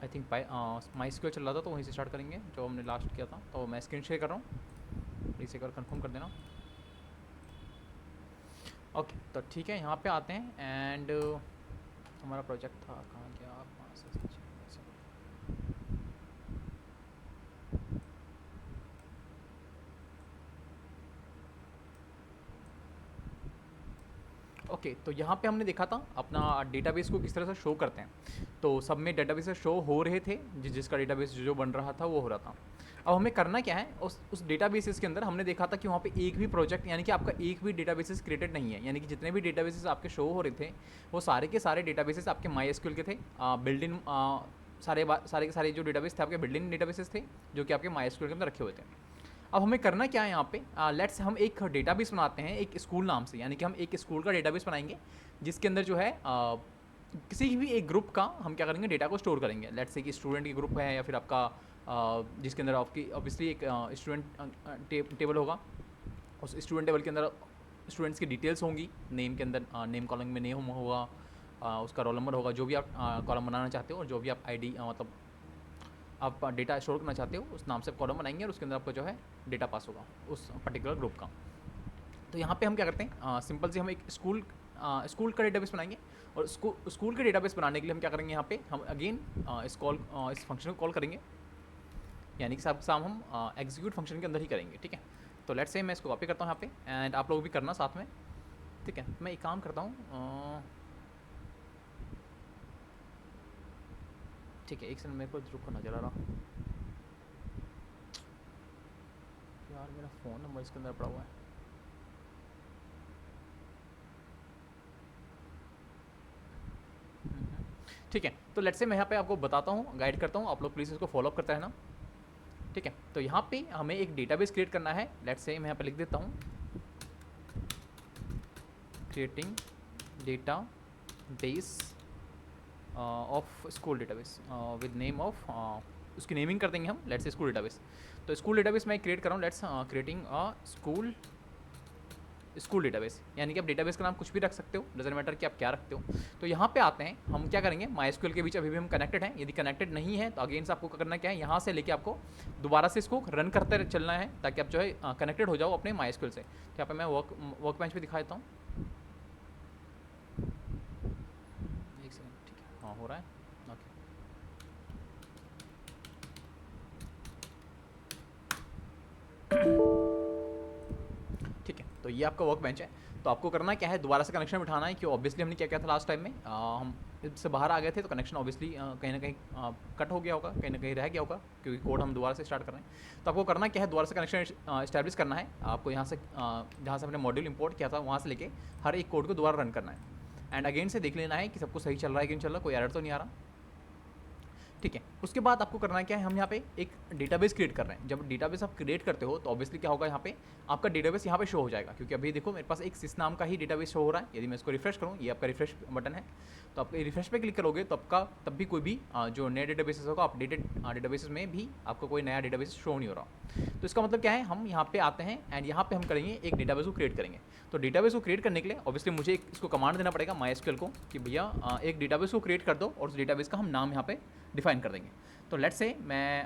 I think my square चल रहा था, तो वहीं से स्टार्ट करेंगे जो हमने लास्ट किया था। तो मैं स्क्रीन शेयर कर रहा हूँ, प्लीज़ एक बार कंफर्म कर देना। ओके, तो ठीक है, यहाँ पे आते हैं एंड हमारा प्रोजेक्ट था कहाँ गया, आप वहाँ से ओके। तो यहाँ पे हमने देखा था अपना डेटाबेस को किस तरह से शो करते हैं। तो सब में डेटाबेस शो हो रहे थे, जिसका डेटाबेस जो बन रहा था वो हो रहा था। अब हमें करना क्या है, उस डेटाबेसेस के अंदर हमने देखा था कि वहाँ पे एक भी प्रोजेक्ट यानी कि आपका एक भी डेटाबेसेस क्रिएटेड नहीं है, यानी कि जितने भी डेटाबेसेस आपके शो हो रहे थे वो सारे के सारे डेटाबेसेस आपके माई एसक्यूएल के थे। बिल्ड इन सारे के सारे जो डेटाबेस थे आपके बिल्ड इन डेटाबेसेस थे, जो कि आपके माई एसक्यूएल के अंदर रखे हुए थे। अब हमें करना क्या है यहाँ पे, लेट्स हम एक डेटाबेस बनाते हैं एक स्कूल नाम से, यानी कि हम एक स्कूल का डेटाबेस बनाएंगे जिसके अंदर जो है किसी भी एक ग्रुप का हम क्या करेंगे, डेटा को स्टोर करेंगे। लेट्स से कि स्टूडेंट की ग्रुप है या फिर आपका जिसके अंदर आपकी ऑब्वियसली एक स्टूडेंट टेबल होगा। उस स्टूडेंट टेबल के अंदर स्टूडेंट्स की डिटेल्स होंगी, नेम के अंदर नेम कॉलम में नेम होगा, उसका रोल नंबर होगा, जो भी आप कॉलम बनाना चाहते हो, और जो भी आप आईडी मतलब आप डेटा स्टोर करना चाहते हो उस नाम से कॉलम बनाएंगे और उसके अंदर आपको जो है डेटा पास होगा उस पर्टिकुलर ग्रुप का। तो यहाँ पे हम क्या करते हैं, सिंपल से हम एक स्कूल का डेटाबेस बनाएंगे, और स्कूल के डेटाबेस बनाने के लिए हम क्या करेंगे, यहाँ पे हम अगेन इस फंक्शन को कॉल करेंगे, यानी कि सब काम हम एग्जीक्यूट फंक्शन के अंदर ही करेंगे। ठीक है, तो लेट्स से मैं इसको कॉपी करता हूँ यहाँ पे, एंड आप लोग भी करना साथ में। ठीक है, मैं एक काम करता हूँ, ठीक है, एक सेकंड मेरे को रुको ना जला रहा यार, मेरा फ़ोन नंबर इसके अंदर पड़ा हुआ है। ठीक है, तो लेट्स से मैं यहाँ पे आपको बताता हूँ, गाइड करता हूँ, आप लोग प्लीज़ इसको फॉलो अप करते रहना। ठीक है, तो यहाँ पे हमें एक डेटाबेस क्रिएट करना है। लेट्स से मैं यहाँ पे लिख देता हूँ, creating data base of school database with name of, उसकी नेमिंग कर देंगे हम, लेट्स से स्कूल डेटाबेस। तो स्कूल डेटाबेस मैं क्रिएट कर रहा हूँ, लेट्स क्रिएटिंग स्कूल डेटाबेस, यानी कि आप डेटाबेस का नाम कुछ भी रख सकते हो, डजंट मैटर कि आप क्या रखते हो। तो यहाँ पे आते हैं, हम क्या करेंगे, माई के बीच अभी भी हम कनेक्टेड हैं, यदि कनेक्टेड नहीं है तो अगेन से आपको करना क्या है, यहाँ से लेके आपको दोबारा से इसको रन करते चलना है, ताकि आप जो है कनेक्टेड हो जाओ अपने माई से। तो यहाँ पे मैं वर्क बेंच पे दिखा देता हूँ, एक सेकंड। ठीक है, हाँ हो रहा है, ओके। ठीक है, तो ये आपका वर्क बेंच है। तो आपको करना क्या है, दोबारा से कनेक्शन बिठाना है, कि ऑब्वियसली हमने क्या किया था लास्ट टाइम में, हम इससे बाहर आ गए थे, तो कनेक्शन ऑब्वियसली कहीं ना कहीं कट हो गया होगा, कहीं ना कहीं रह गया होगा, क्योंकि कोड हम दोबारा से स्टार्ट कर रहे हैं। तो आपको करना क्या है, दोबारा से कनेक्शन इस्टेब्लिश करना है आपको, यहाँ से जहाँ से हमने मॉड्यूल इंपोर्ट किया था वहाँ से लेके हर एक कोड को दोबारा रन करना है, एंड अगेन से देख लेना है कि सबको सही चल रहा है कि नहीं चल रहा, कोई एरर तो नहीं आ रहा। ठीक है, उसके बाद आपको करना क्या है, हम यहाँ पे एक डेटाबेस क्रिएट कर रहे हैं। जब डेटाबेस आप क्रिएट करते हो तो ऑब्वियसली क्या होगा, यहाँ पे आपका डेटाबेस यहाँ पे शो हो जाएगा, क्योंकि अभी देखो मेरे पास एक सिस नाम का ही डेटाबेस शो हो रहा है। यदि मैं इसको रिफ्रेश करूँ, ये आपका रिफ्रेश बटन है, तो आप रिफ्रेश पे क्लिक करोगे तो आपका तब भी कोई भी जो नया डेटाबेस होगा अपडेटेड डेटाबेस में भी आपको कोई नया डेटाबेस शो नहीं हो रहा। तो इसका मतलब क्या है, हम यहाँ पे आते हैं एंड यहाँ पे हम करेंगे एक डेटाबेस को क्रिएट करेंगे। तो डेटाबेस को क्रिएट करने के लिए ऑब्वियसली मुझे इसको कमांड देना पड़ेगा MySQL को, कि भैया एक डेटाबेस को क्रिएट कर दो, और उस डेटाबेस का हम नाम यहाँ पे डिफाइन कर देंगे। तो लेट्स से मैं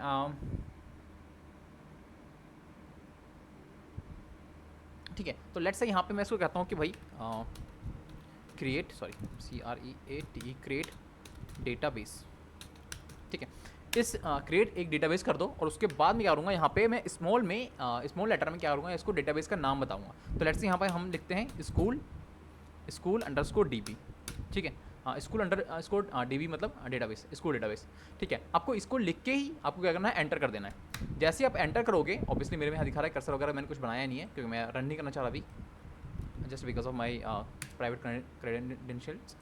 ठीक है, तो लेट्स से यहाँ पे मैं इसको कहता हूँ कि भाई क्रिएट क्रिएट डेटाबेस। ठीक है, इस क्रिएट एक डेटाबेस कर दो, और उसके बाद मैं क्या करूँगा, यहाँ पे मैं स्मॉल लेटर में क्या करूँगा, इसको डेटाबेस का नाम बताऊँगा। तो लेट्स से यहाँ पे हम लिखते हैं स्कूल अंडरस्कोर DB। ठीक है, स्कूल अंडर स्कोर DB मतलब डेटाबेस, स्कूल डेटाबेस। ठीक है, आपको इसको लिख के ही आपको क्या करना है, एंटर कर देना है। जैसे ही आप एंटर करोगे, ऑब्वियसली मेरे में यहाँ दिखा रहा है कर्सर वगैरह, मैंने कुछ बनाया नहीं है क्योंकि मैं रन नहीं करना चाह रहा अभी, just because of my private credentials.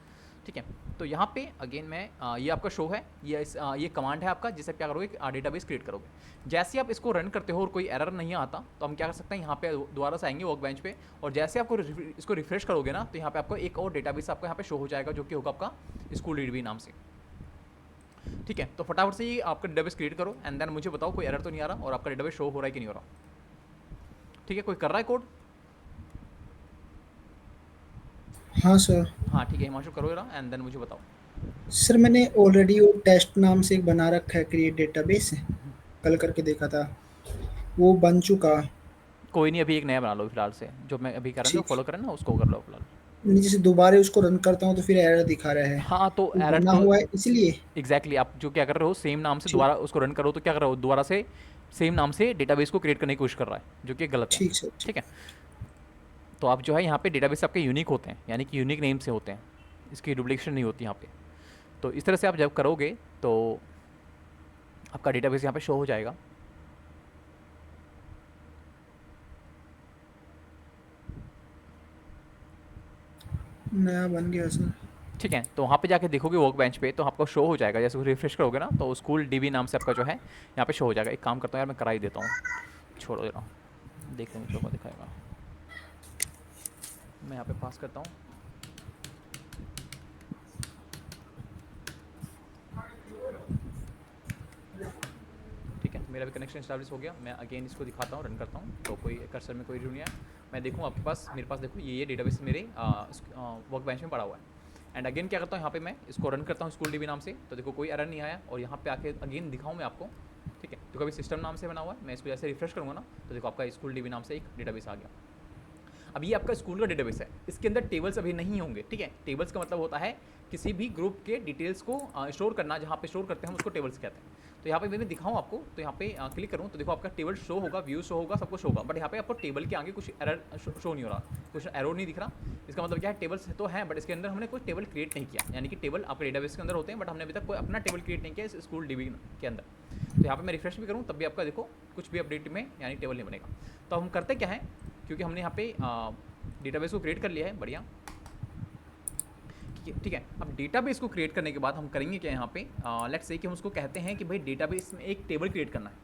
ठीक है, तो यहाँ पे अगेन मैं ये आपका शो है, ये कमांड है आपका, जिससे क्या करोगे, डेटाबेस क्रिएट करोगे। जैसे आप इसको रन करते हो और कोई एरर नहीं आता, तो हम क्या कर सकते हैं, यहाँ पे दोबारा से आएंगे वर्क बेंच पे, और जैसे आपको इसको रिफ्रेश करोगे ना, तो यहाँ पे आपको एक और डेटाबेस आपको यहाँ पे शो हो जाएगा, जो कि होगा आपका स्कूल DB नाम से। ठीक है, तो फटाफट से ये आपका डेटाबेस क्रिएट करो, एंड देन मुझे बताओ कोई एरर तो नहीं आ रहा, और आपका डेटाबेस शो हो रहा है कि नहीं हो रहा। ठीक है, कोई कर रहा है कोड? हाँ सर। हाँ ठीक है, हिमांशु करो जरा, एंड देन मुझे बताओ। सर मैंने ऑलरेडी वो टेस्ट नाम से एक बना रखा है क्रिएट डेटाबेस, कल करके देखा था, वो बन चुका। कोई नहीं, अभी एक नया बना लो फिलहाल से, जो मैं अभी कर रहा हूँ, जो ठीक। फॉलो कर रहा हूँ ना उसको कर लो फिलहाल। नहीं, जैसे दोबारा उसको रन करता हूँ तो फिर एरर दिखा रहा है, हाँ तो वो एरर बना तो हुआ है इसलिए। एग्जैक्टली आप जो क्या कर रहे हो, सेम नाम से ठीक। दोबारा उसको रन करो तो क्या कर रहे हो, दोबारा से सेम नाम से डेटाबेस को क्रिएट करने की कोशिश कर रहा है, जो कि गलत है। ठीक सर, ठीक। ठीक है, तो आप जो है यहाँ पे डेटाबेस आपके यूनिक होते हैं, यानी कि यूनिक नेम से होते हैं, इसकी डुप्लीकेशन नहीं होती यहाँ पे। तो इस तरह से आप जब करोगे तो आपका डेटाबेस यहाँ पे शो हो जाएगा। नया बन गया सर। ठीक है, तो वहाँ पे जाके देखोगे वर्क बेंच पे तो आपको शो हो जाएगा, जैसे रिफ्रेश करोगे ना तो स्कूल डीबी नाम से आपका जो है यहाँ पे शो हो जाएगा। एक काम करता हूँ यार, मैं करा ही देता हूँ, छोड़ो जरा, देख लेंगे जो दिखाएगा। मैं यहाँ पे पास करता हूँ। ठीक है, मेरा भी कनेक्शन स्टैब्लिश हो गया। मैं अगेन इसको दिखाता हूँ, रन करता हूँ, तो कोई कर्सर में कोई इशू नहीं है। मैं देखूँ आपके पास, मेरे पास देखो ये डेटाबेस मेरे वर्क बेंच में पड़ा हुआ है। एंड अगेन क्या करता हूँ, यहाँ पे मैं इसको रन करता हूँ स्कूल डीबी नाम से, तो देखो कोई एरर नहीं आया। और यहाँ पे आके अगेन दिखाऊँ मैं आपको, ठीक है, तो कभी सिस्टम नाम से बना हुआ है, मैं इसको जैसे रिफ्रेश करूँगा ना तो देखो आपका स्कूल डीबी नाम से एक डेटाबेस आ गया। अब ये आपका स्कूल का डेटाबेस है, इसके अंदर टेबल्स अभी नहीं होंगे। ठीक है, टेबल्स का मतलब होता है किसी भी ग्रुप के डिटेल्स को स्टोर करना, जहाँ पे स्टोर करते हैं हम उसको टेबल्स कहते हैं। तो यहाँ पे मैं दिखाऊँ आपको, तो यहाँ पे क्लिक करूँ तो देखो आपका टेबल शो होगा, व्यू शो होगा, सब कुछ होगा, बट यहाँ पे आपको टेबल के आगे कुछ एरर शो नहीं हो रहा, कुछ एरो नहीं दिख रहा। इसका मतलब क्या है, टेबल्स तो हैं बट इसके अंदर हमने कोई टेबल क्रिएट नहीं किया, यानी कि टेबल आपके डेटाबेस के अंदर होते हैं बट हमने अभी तक कोई अपना टेबल क्रिएट नहीं किया इस स्कूल डीबी के अंदर। तो यहाँ पे मैं रिफ्रेश भी करूँ तब भी आपका देखो कुछ भी अपडेट में यानी टेबल नहीं बनेगा। तो हम करते क्या है, क्योंकि हमने यहाँ पे डेटाबेस को क्रिएट कर लिया है, बढ़िया। ठीक है, अब डेटाबेस को क्रिएट करने के बाद हम करेंगे क्या यहाँ पे, लेट्स से कि हम उसको कहते हैं कि भाई डेटाबेस में एक टेबल क्रिएट करना है।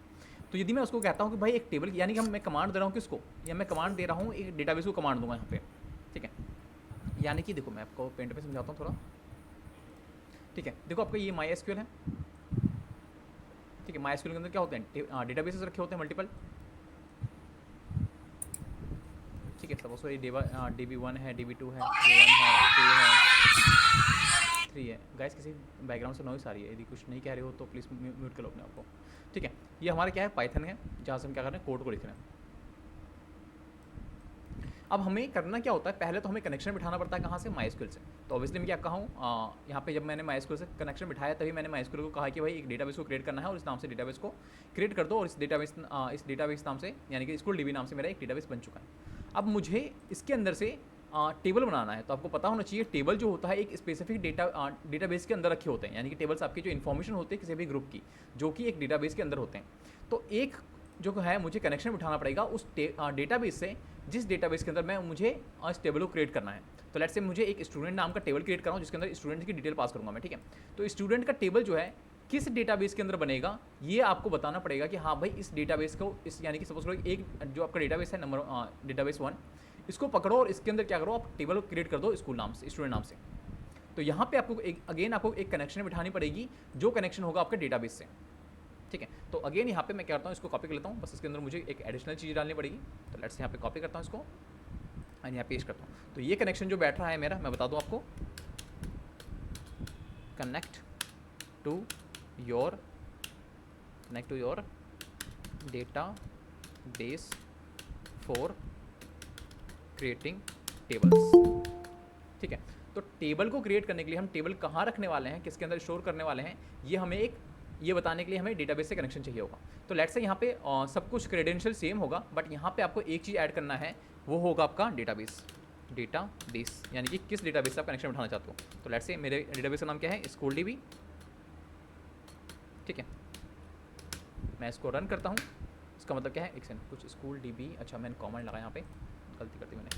तो यदि मैं उसको कहता हूँ कि भाई एक टेबल, यानी कि मैं कमांड दे रहा हूँ किसको, या मैं कमांड दे रहा हूँ एक डेटाबेस को कमांड दूंगा यहाँ पे। ठीक है, यानी कि देखो मैं आपको पेंट पे समझाता हूँ थोड़ा। ठीक है, देखो आपका ये माई एसक्यूएल है। ठीक है, माई एसक्यूएल के अंदर क्या होते हैं, डेटाबेसेस रखे होते हैं मल्टीपल। ठीक है, सपोज ये DB1 है, DB2 है, D1 है, 2 है, 3 है। गाइस किसी बैकग्राउंड से नॉइस आ रही है, यदि कुछ नहीं कह रहे हो तो प्लीज़ म्यूट कर लो अपने आप को। ठीक है, ये हमारा क्या है, पाइथन है, जहाँ से हम क्या कर रहे हैं, कोड को लिख रहे हैं। अब हमें करना क्या होता है, पहले तो हमें कनेक्शन बिठाना पड़ता है, कहाँ से, माइस्क्यूएल से। तो ऑब्वियसली मैं क्या कहा हूँ, यहाँ पे जब मैंने माइस्क्यूएल से कनेक्शन बिठाया तभी मैंने माइस्क्यूएल को कहा कि भाई एक डेटाबेस को क्रिएट करना है और इस नाम से डेटाबेस को क्रिएट कर दो, और इस डेटाबेस नाम से यानी कि स्कूल डीबी नाम से मेरा एक डेटाबेस बन चुका है। अब मुझे इसके अंदर से टेबल बनाना है, तो आपको पता होना चाहिए टेबल जो होता है एक स्पेसिफिक डेटाबेस के अंदर रखे होते हैं, यानी कि टेबल्स आपकी जो इन्फॉर्मेशन होती है किसी भी ग्रुप की, जो कि एक डेटाबेस के अंदर होते हैं। तो एक जो है मुझे कनेक्शन बिठाना पड़ेगा उस डेटाबेस से, जिस डेटाबेस के अंदर मैं मुझे इस टेबल को क्रिएट करना है। तो लेट्स से मुझे एक स्टूडेंट नाम का टेबल क्रिएट कर रहा हूँ जिसके अंदर स्टूडेंट की डिटेल पास करूँगा मैं। ठीक है, तो स्टूडेंट का टेबल जो है किस डेटाबेस के अंदर बनेगा ये आपको बताना पड़ेगा कि हाँ भाई इस डेटाबेस को, इस यानी कि सपोज करो एक जो आपका डेटाबेस है नंबर डेटाबेस 1, इसको पकड़ो और इसके अंदर क्या करो, आप टेबल को क्रिएट कर दो स्कूल नाम से, स्टूडेंट नाम से। तो यहाँ पे आपको आपको एक कनेक्शन बिठानी पड़ेगी, जो कनेक्शन होगा आपके डेटाबेस से। ठीक है, तो अगेन यहाँ पे मैं क्या करता हूँ, इसको कॉपी कर लेता हूँ, बस इसके अंदर मुझे एक एडिशनल चीज़ डालनी पड़ेगी। तो लेट्स यहाँ पे कॉपी करता हूँ इसको और यहाँ पेस्ट करता हूँ। तो ये कनेक्शन जो बैठ रहा है मेरा, मैं बता दूँ आपको, connect to your database for creating tables. ठीक है, तो टेबल को क्रिएट करने के लिए हम टेबल कहाँ रखने वाले हैं, किसके अंदर स्टोर करने वाले हैं, ये हमें ये बताने के लिए हमें डेटाबेस से कनेक्शन चाहिए होगा। तो लेट्स से यहाँ पे सब कुछ क्रेडेंशियल सेम होगा, बट यहाँ पे आपको एक चीज़ ऐड करना है, वो होगा आपका डेटाबेस, यानी कि किस डेटाबेस से आप कनेक्शन उठाना चाहते हो। तो लेट्स से मेरे डेटाबेस का नाम क्या है, स्कूल डीबी। ठीक है, मैं इसको रन करता हूँ। इसका मतलब क्या है, एक सेकंड, कुछ स्कूल डीबी, अच्छा मैंने कॉमेंट लगा यहाँ पे, गलती करती मैंने।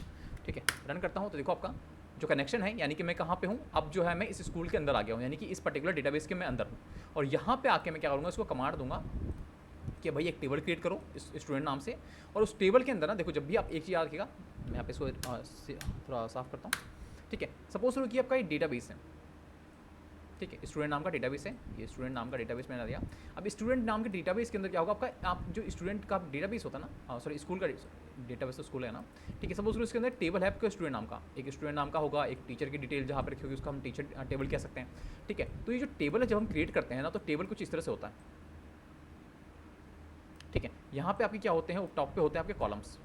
ठीक है, रन करता हूँ तो देखो आपका जो कनेक्शन है, यानी कि मैं कहाँ पे हूँ, अब जो है मैं इस स्कूल के अंदर आ गया हूँ, यानी कि इस पर्टिकुलर डेटाबेस के मैं अंदर हूँ। और यहाँ पे आके मैं क्या करूँगा, इसको कमांड दूंगा कि भाई एक टेबल क्रिएट करो इस स्टूडेंट नाम से। और उस टेबल के अंदर ना देखो, जब भी आप एक चीज़ याद रखिएगा, मैं यहाँ पे इसको थोड़ा साफ करता हूँ। ठीक है, सपोज करो कि आपका एक डेटाबेस है। ठीक है, स्टूडेंट नाम का डेटाबेस है, ये स्टूडेंट नाम का डेटाबेस मैंने दिया। अब स्टूडेंट नाम के डेटाबेस के अंदर क्या होगा, आपका आप जो स्टूडेंट का डेटाबेस होता है ना, सॉरी स्कूल का डेटाबेस तो स्कूल है ना, ठीक है। सपोज इसके अंदर टेबल है आपका स्टूडेंट नाम का, एक स्टूडेंट नाम का होगा, एक टीचर की डिटेल जहाँ पर रखी होगी उसका हम टीचर टेबल कह सकते हैं, ठीक है। तो ये जो टेबल है जब हम क्रिएट करते हैं ना, तो टेबल कुछ इस तरह से होता है, ठीक है। यहाँ पे आपके क्या होते हैं, टॉप पे होते हैं आपके कॉलम्स,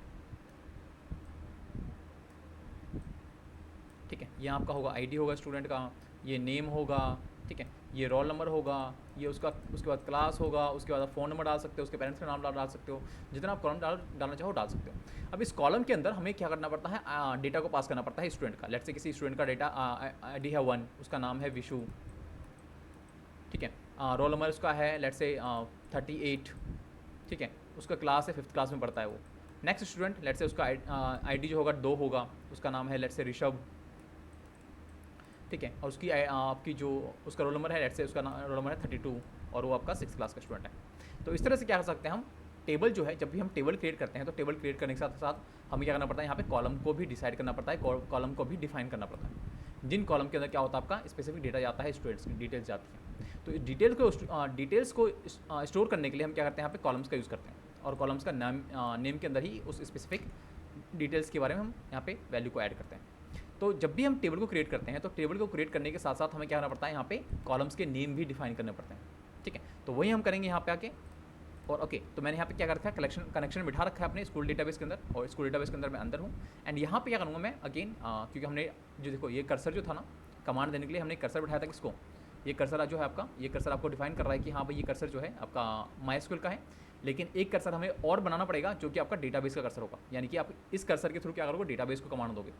ठीक है। यहाँ आपका होगा आईडी होगा स्टूडेंट का, ये नेम होगा, ठीक है, ये रोल नंबर होगा, ये उसका, उसके बाद क्लास होगा, उसके बाद आप फ़ोन नंबर डाल सकते हो, उसके पेरेंट्स का नाम डाल सकते हो, जितना आप कॉलम डालना चाहो डाल सकते हो। अब इस कॉलम के अंदर हमें क्या करना पड़ता है, डेटा को पास करना पड़ता है स्टूडेंट का। लेट्स से किसी स्टूडेंट का डेटा आईडी है 1, उसका नाम है विशु, ठीक है। रोल नंबर उसका है लेट्स से 38, ठीक है। उसका क्लास है 5th क्लास में पढ़ता है वो। नेक्स्ट स्टूडेंट लेट्स से उसका आईडी जो होगा 2 होगा, उसका नाम है लेट्स से ऋषभ, ठीक है। और उसकी आपकी जो उसका रोल नंबर है लेट्स से उसका रोल नंबर है 32 और वो आपका 6th क्लास का स्टूडेंट है। तो इस तरह से क्या कर सकते हैं हम, टेबल जो है जब भी हम टेबल क्रिएट करते हैं तो टेबल क्रिएट करने के साथ साथ हमें क्या करना पड़ता है, यहाँ पे कॉलम को भी डिसाइड करना पड़ता है, कॉलम को भी डिफाइन करना पड़ता है, जिन कॉलम के अंदर क्या होता है आपका स्पेसिफिक डेटा जाता है, स्टूडेंट्स की डिटेल्स जाती है। तो डिटेल्स को स्टोर करने के लिए हम क्या करते हैं, यहाँ पे कॉलम्स का यूज़ करते हैं, और कॉलम्स का नेम के अंदर ही उस स्पेसिफिक डिटेल्स के बारे में हम यहाँ पे वैल्यू को ऐड करते हैं। तो जब भी हम टेबल को क्रिएट करते हैं तो टेबल को क्रिएट करने के साथ साथ हमें क्या करना पड़ता है, यहाँ पे कॉलम्स के नेम भी डिफाइन करने पड़ते हैं, ठीक है। तो वही हम करेंगे यहाँ पे आके। और ओके, तो मैंने यहाँ पे क्या कर रखा है, कनेक्शन बिठा रखा है अपने स्कूल डेटाबेस के अंदर, और स्कूल डेटाबेस के अंदर मैं अंदर हूँ। एंड यहाँ पे क्या करूँगा मैं अगेन, क्योंकि हमने जो देखो ये कर्सर जो था ना, कमांड देने के लिए हमने कर्सर बिठाया था किसको, ये कर्सर जो है आपका, ये कर्सर आपको डिफाइन कर रहा है कि हाँ भाई ये कर्सर जो है आपका माइस्क्यूएल का है, लेकिन एक कर्सर हमें और बनाना पड़ेगा जो कि आपका डेटाबेस का कर्सर होगा। यानी कि आप इस कर्सर के थ्रू क्या करोगे, डेटाबेस को कमांड दोगे।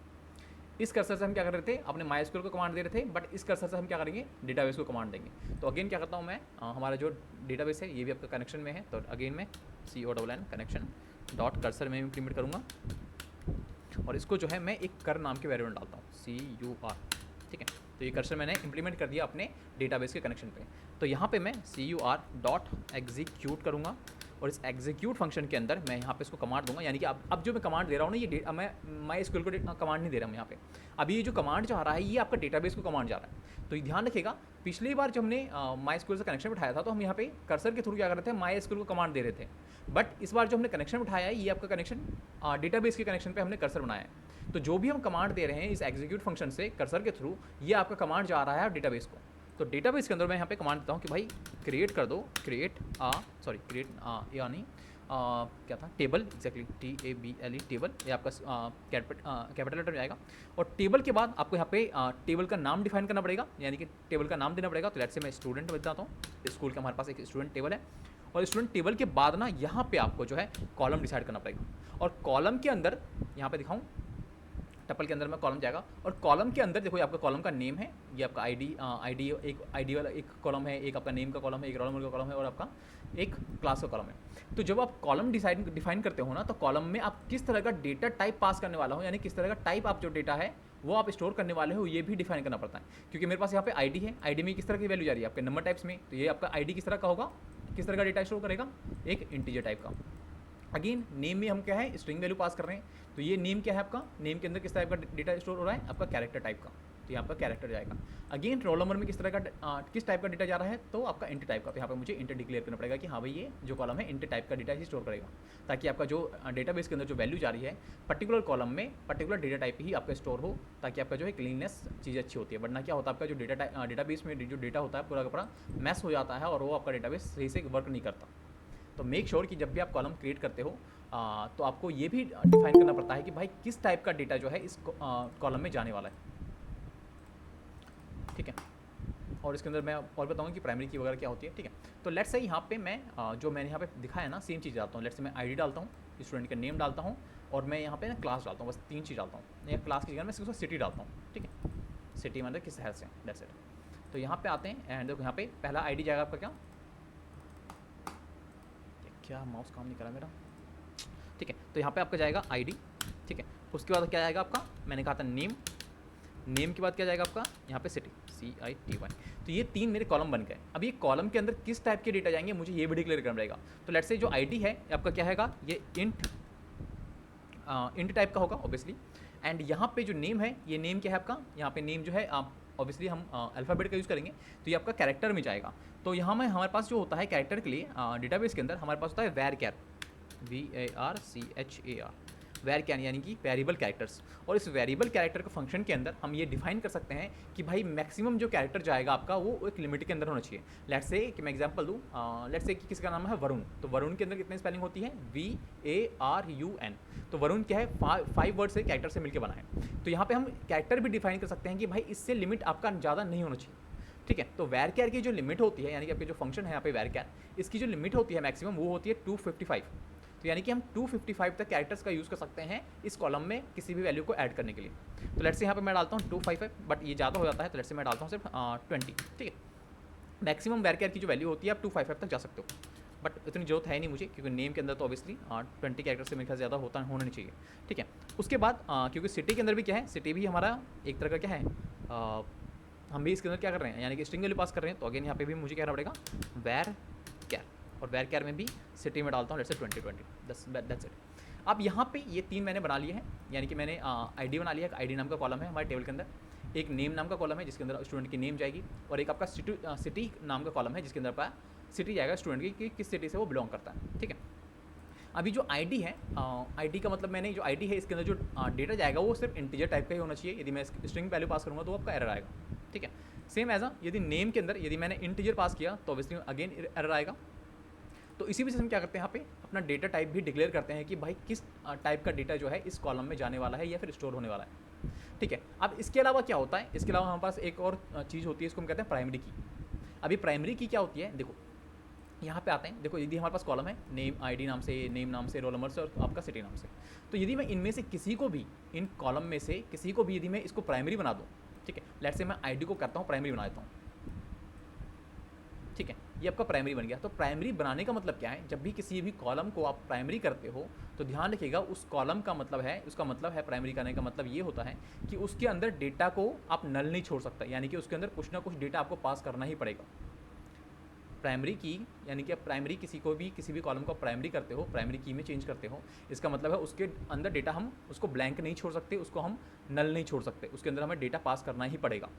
इस कर्सर से हम क्या कर रहे थे, अपने माइस्क्यूएल को कमांड दे रहे थे, बट इस कर्सर से हम क्या करेंगे, डेटाबेस को कमांड देंगे। तो अगेन क्या करता हूँ मैं, हमारा जो डेटाबेस है ये भी आपका कनेक्शन में है, तो अगेन मैं CONN कनेक्शन डॉट कर्सर में इम्प्लीमेंट करूँगा, और इसको जो है मैं एक कर नाम के वेरिएबल डालता हूँ CUR, ठीक है। तो ये कर्सर मैंने इंप्लीमेंट कर दिया अपने डेटाबेस के कनेक्शन पे। तो यहाँ पे मैं CUR डॉट एग्जीक्यूट करूँगा, और इस एग्जीक्यूट फंक्शन के अंदर मैं यहाँ पे इसको कमांड दूंगा। यानी कि अब जो मैं कमांड दे रहा हूँ ना, ये मैं MySQL को कमांड नहीं दे रहा हूँ यहाँ पे। अभी ये जो कमांड जा रहा है ये आपका डेटाबेस को कमांड जा रहा है। तो ये ध्यान रखिएगा, पिछली बार जब हमने MySQL से कनेक्शन बिठाया था तो हम यहाँ पे कर्सर के थ्रू क्या कर रहे थे, MySQL को कमांड दे रहे थे। बट इस बार जो हमने कनेक्शन बिठाया है ये आपका कनेक्शन डेटाबेस के कनेक्शन पर हमने कर्सर बनाया है। तो जो भी हम कमांड दे रहे हैं इस एग्जीक्यूट फंक्शन से कर्सर के थ्रू, ये आपका कमांड जा रहा है डेटाबेस को। तो डेटाबेस के अंदर मैं यहाँ पे कमांड देता हूँ कि भाई क्रिएट कर दो, यानी क्या था, टेबल, एग्जैक्टली TABLE टेबल, ये आपका कैपिटल लेटर में आएगा। और टेबल के बाद आपको यहाँ पे टेबल का नाम डिफाइन करना पड़ेगा, यानी कि टेबल का नाम देना पड़ेगा। तो लेट्स से मैं स्टूडेंट बताता हूँ, स्कूल का हमारे पास एक स्टूडेंट टेबल है, और स्टूडेंट टेबल के बाद ना यहाँ पे आपको जो है कॉलम डिसाइड करना पड़ेगा। और कॉलम के अंदर यहाँ पे दिखाऊँ, टपल के अंदर में कॉलम जाएगा, और कॉलम के अंदर देखो ये आपका कॉलम का नेम है, ये आपका आईडी एक आईडी वाला एक कॉलम है, एक आपका नेम का कॉलम है, एक रोल नंबर का कॉलम है, और आपका एक क्लास का कॉलम है। तो जब आप कॉलम डिफाइन करते हो ना, तो कॉलम में आप किस तरह का डेटा टाइप पास करने वाला हो, यानी किस तरह का टाइप आप जो डेटा है वो आप स्टोर करने वाले हो, ये भी डिफाइन करना पड़ता है। क्योंकि मेरे पास यहाँ पे आईडी है, आईडी में किस तरह की वैल्यू जा रही है आपके नंबर टाइप्स में, तो ये आपका आईडी किस तरह का होगा, किस तरह का डेटा स्टोर करेगा, एक इंटीजर टाइप का। अगेन नेम में हम क्या है, स्ट्रिंग वैल्यू पास कर रहे हैं, तो ये नेम क्या है आपका, नेम के अंदर किस टाइप का डेटा स्टोर हो रहा है, आपका कैरेक्टर टाइप का, तो यहाँ आपका कैरेक्टर जाएगा। अगेन रोल नंबर में किस तरह का किस टाइप का डेटा जा रहा है, तो आपका इंट टाइप का, तो यहाँ पे मुझे इंट डिक्लेयर करना पड़ेगा कि हाँ भाई ये जो कॉलम है इंट टाइप का डेटा ही स्टोर करेगा, ताकि आपका जो डेटाबेस के अंदर जो वैल्यू जा रही है पर्टिकुलर कॉलम में पर्टिकुलर डेटा टाइप ही आपका स्टोर हो, ताकि आपका जो है क्लीननेस चीज़ अच्छी होती है। वरना क्या होता है, आपका जो डेटाबेस में जो डेटा होता है पूरा का पूरा मैस हो जाता है, और वो आपका डेटाबेस सही से वर्क नहीं करता। तो मेक श्योर कि जब भी आप कॉलम क्रिएट करते हो तो आपको ये भी डिफाइन करना पड़ता है कि भाई किस टाइप का डेटा जो है इस कॉलम में जाने वाला है, ठीक है। और इसके अंदर मैं और बताऊंगा कि प्राइमरी की वगैरह क्या होती है, ठीक है। तो लेट्स से यहाँ पे मैं जो मैंने यहाँ पे दिखाया ना सेम चीज़ डालता हूँ। लेट्स से मैं आईडी डालता हूँ, स्टूडेंट का नेम डालता हूँ, और मैं यहाँ पे ना क्लास डालता हूँ, बस 3 चीज़ डालता हूँ। या क्लास की जगह मैं सिर्फ सिटी डालता हूँ, ठीक है, सिटी मतलब किस शहर से, दैट्स इट। तो यहाँ पे आते हैं एंड देखो यहाँ पे पहला आईडी जाएगा आपका क्या माउस काम नहीं करा मेरा, ठीक है। तो यहाँ पे आपका जाएगा आईडी, ठीक है। उसके बाद क्या आएगा आपका, मैंने कहा था नेम, नेम के बाद क्या जाएगा आपका यहाँ पे सिटी, CITY। तो ये 3 मेरे कॉलम बन गए। अब ये कॉलम के अंदर किस टाइप के डेटा जाएंगे मुझे ये भी डिक्लेयर करना पड़ेगा। तो लेट्स से जो आईडी है आपका क्या हैगा, ये इंट टाइप का होगा ऑब्वियसली। एंड यहाँ पे जो नेम है, ये नेम क्या है आपका, यहाँ पे नेम जो है ऑब्वियसली हम अल्फ़ाबेट का यूज़ करेंगे, तो ये आपका कैरेक्टर में जाएगा। तो यहाँ में हमारे पास जो होता है कैरेक्टर के लिए डेटाबेस के अंदर हमारे पास होता है VARCHAR, VARCHAR। वैर यानी कि वेरिएबल कैरेक्टर्स। और इस वेरिएबल कैरेक्टर का फंक्शन के अंदर हम ये डिफाइन कर सकते हैं कि भाई मैक्सिमम जो कैरेक्टर जाएगा आपका वो एक लिमिट के अंदर होना चाहिए। लेट्स से कि मैं एग्जांपल दूँ, लेट्स से कि किसी का नाम है वरुण, तो वरुण के अंदर कितनी स्पेलिंग होती है, VARUN। तो वरुण क्या है, 5 वर्ड से कैरेक्टर से मिलकर बना है। तो यहाँ पे हम कैरेक्टर भी डिफाइन कर सकते हैं कि भाई इससे लिमिट आपका ज़्यादा नहीं होना चाहिए। ठीक है, तो वैर कैर की जो लिमिट होती है, यानी कि आपके जो फंक्शन है यहाँ पे वैर कैर, इसकी जो लिमिट होती है मैक्सिमम वो होती है 255। तो यानी कि हम 255 तक कैरेक्टर्स का यूज़ कर सकते हैं इस कॉलम में किसी भी वैल्यू को ऐड करने के लिए। तो लेट्स से यहाँ पे मैं डालता हूँ 255, बट ये ज़्यादा हो जाता है, तो लेट्स से मैं डालता हूँ सिर्फ 20। ठीक है, मैक्सिमम वैर कैर की जो वैल्यू होती है आप 255 तक जा सकते हो, बट इतनी जरूरत है नहीं मुझे, क्योंकि नेम के अंदर तो ऑब्वियसली 20 कैरेक्टर से मेरे ख्याल ज़्यादा होना नहीं चाहिए। ठीक है, उसके बाद क्योंकि सिटी के अंदर भी क्या है, सिटी भी हमारा एक तरह का क्या है, हम भी इसके अंदर क्या कर रहे हैं, यानी कि स्ट्रिंग वैल्यू पास कर रहे हैं। तो अगेन यहाँ पे भी मुझे क्या करना पड़ेगा, वैर कैर, और वैर कैर में भी सिटी में डालता हूँ लेट्स से 2020, दैट्स इट। अब यहाँ पे ये 3 मैंने बना लिए हैं, यानी कि मैंने आईडी बना लिया, आईडी नाम का कॉलम है हमारे टेबल के अंदर, एक नेम नाम का कॉलम है जिसके अंदर स्टूडेंट की नेम जाएगी, और एक आपका सिटी नाम का कॉलम है जिसके अंदर आपका सिटी जाएगा स्टूडेंट की कि किस सिटी से वो बिलोंग करता है। ठीक है, अभी जो आईडी है, आईडी का मतलब मैंने जो आईडी है इसके अंदर जो डेटा जाएगा वो सिर्फ इंटीजर टाइप का ही होना चाहिए। यदि मैं स्ट्रिंग वैल्यू पास करूँगा तो आपका एरर आएगा। ठीक है, सेम एज यदि नेम के अंदर यदि मैंने इंटीजर पास किया तो ऑब्वियसली अगेन एरर आएगा। तो इसी वजह से हम क्या करते हैं, यहाँ पे अपना डेटा टाइप भी डिक्लेयर करते हैं कि भाई किस टाइप का डेटा जो है इस कॉलम में जाने वाला है या फिर स्टोर होने वाला है। ठीक है, अब इसके अलावा क्या होता है, इसके अलावा हमारे पास एक और चीज़ होती है, इसको हम कहते हैं प्राइमरी की। अभी प्राइमरी की क्या होती है, देखो यहाँ पे आते हैं, देखो यदि हमारे पास कॉलम है नेम आईडी नाम से, नेम नाम से, रोल नंबर से और आपका सिटी नाम से, तो यदि मैं इनमें से किसी को भी, इन कॉलम में से किसी को भी यदि मैं इसको प्राइमरी बना दूँ, ठीक है, लेट्स से मैं आईडी को करता हूँ प्राइमरी बना देता हूँ। ठीक है, ये आपका प्राइमरी बन गया। तो प्राइमरी बनाने का मतलब क्या है, जब भी किसी भी कॉलम को आप प्राइमरी करते हो तो ध्यान रखिएगा उस कॉलम का मतलब है, उसका मतलब है प्राइमरी करने का मतलब ये होता है कि उसके अंदर डेटा को आप नल नहीं छोड़ सकता, यानी कि उसके अंदर कुछ ना कुछ डेटा आपको पास करना ही पड़ेगा। प्राइमरी की यानी कि आप प्राइमरी किसी को भी किसी भी कॉलम को प्राइमरी करते हो, प्राइमरी की में चेंज करते हो, इसका मतलब है उसके अंदर डेटा हम उसको ब्लैंक नहीं छोड़ सकते, उसको हम नल नहीं छोड़ सकते, उसके अंदर हमें डेटा पास करना ही पड़ेगा।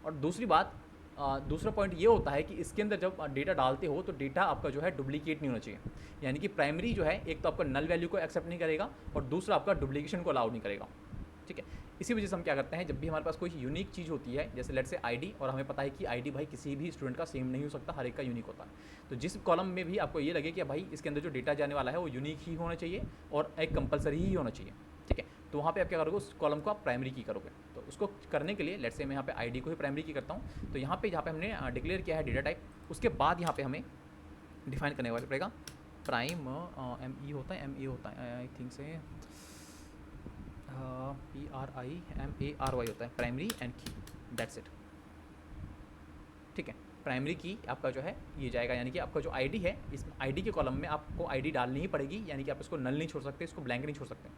और दूसरी बात, दूसरा पॉइंट ये होता है कि इसके अंदर जब डेटा डालते हो तो डेटा आपका जो है डुप्लीकेट नहीं होना चाहिए, यानी कि प्राइमरी जो है एक तो आपका नल वैल्यू को एक्सेप्ट नहीं करेगा और दूसरा आपका डुप्लीकेशन को अलाउ नहीं करेगा। ठीक है, इसी वजह से हम क्या करते हैं, जब भी हमारे पास कोई यूनिक चीज़ होती है, जैसे लेट से आईडी, और हमें पता है कि आईडी भाई किसी भी स्टूडेंट का सेम नहीं हो सकता, हर एक का यूनिक होता है, तो जिस कॉलम में भी आपको ये लगे कि भाई इसके अंदर जो डेटा जाने वाला है वो यूनिक ही होना चाहिए और एक कंपलसरी ही होना चाहिए। ठीक है, तो वहाँ पे आप क्या करोगे, उस कॉलम को आप प्राइमरी की करोगे। तो उसको करने के लिए लेट से मैं यहाँ पे आईडी को ही प्राइमरी की करता हूँ। तो यहाँ पे जहाँ पे हमने डिक्लेयर किया है डेटा टाइप, उसके बाद यहाँ पे हमें डिफाइन करने वाला पड़ेगा प्राइम, ME होता है, ME होता है आई थिंक से, PRIMARY होता है, प्राइमरी एंड की, दैट्स इट। ठीक है, प्राइमरी की आपका जो है ये जाएगा, यानी कि आपका जो आईडी है, इस आईडी के कॉलम में आपको आईडी डालनी ही पड़ेगी, यानी कि आप इसको नल नहीं छोड़ सकते, इसको ब्लैंक नहीं छोड़ सकते।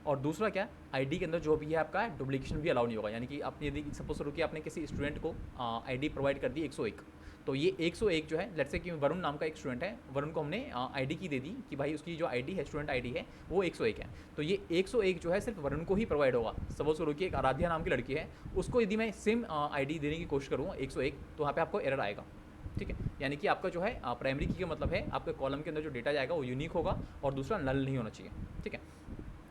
और दूसरा क्या, आईडी के अंदर जो भी है आपका डुप्लीकेशन भी अलाउ नहीं होगा, यानी कि आपने यदि सपोज करो कि आपने किसी स्टूडेंट को आईडी प्रोवाइड कर दी 101, तो ये 101 जो है, लेट्स से कि वरुण नाम का एक स्टूडेंट है, वरुण को हमने आईडी की दे दी कि भाई उसकी जो आईडी है, स्टूडेंट आईडी है वो 101 है, तो ये 101 जो है सिर्फ वरुण को ही प्रोवाइड होगा। सपोज करो कि एक आराध्या नाम की लड़की है, उसको यदि मैं सेम आईडी देने की कोशिश करूँ 101, तो वहाँ पे आपको एरर आएगा। ठीक है, यानी कि आपका जो है प्राइमरी की का मतलब है आपके कॉलम के अंदर जो डेटा जाएगा वो यूनिक होगा और दूसरा नल नहीं होना चाहिए। ठीक है,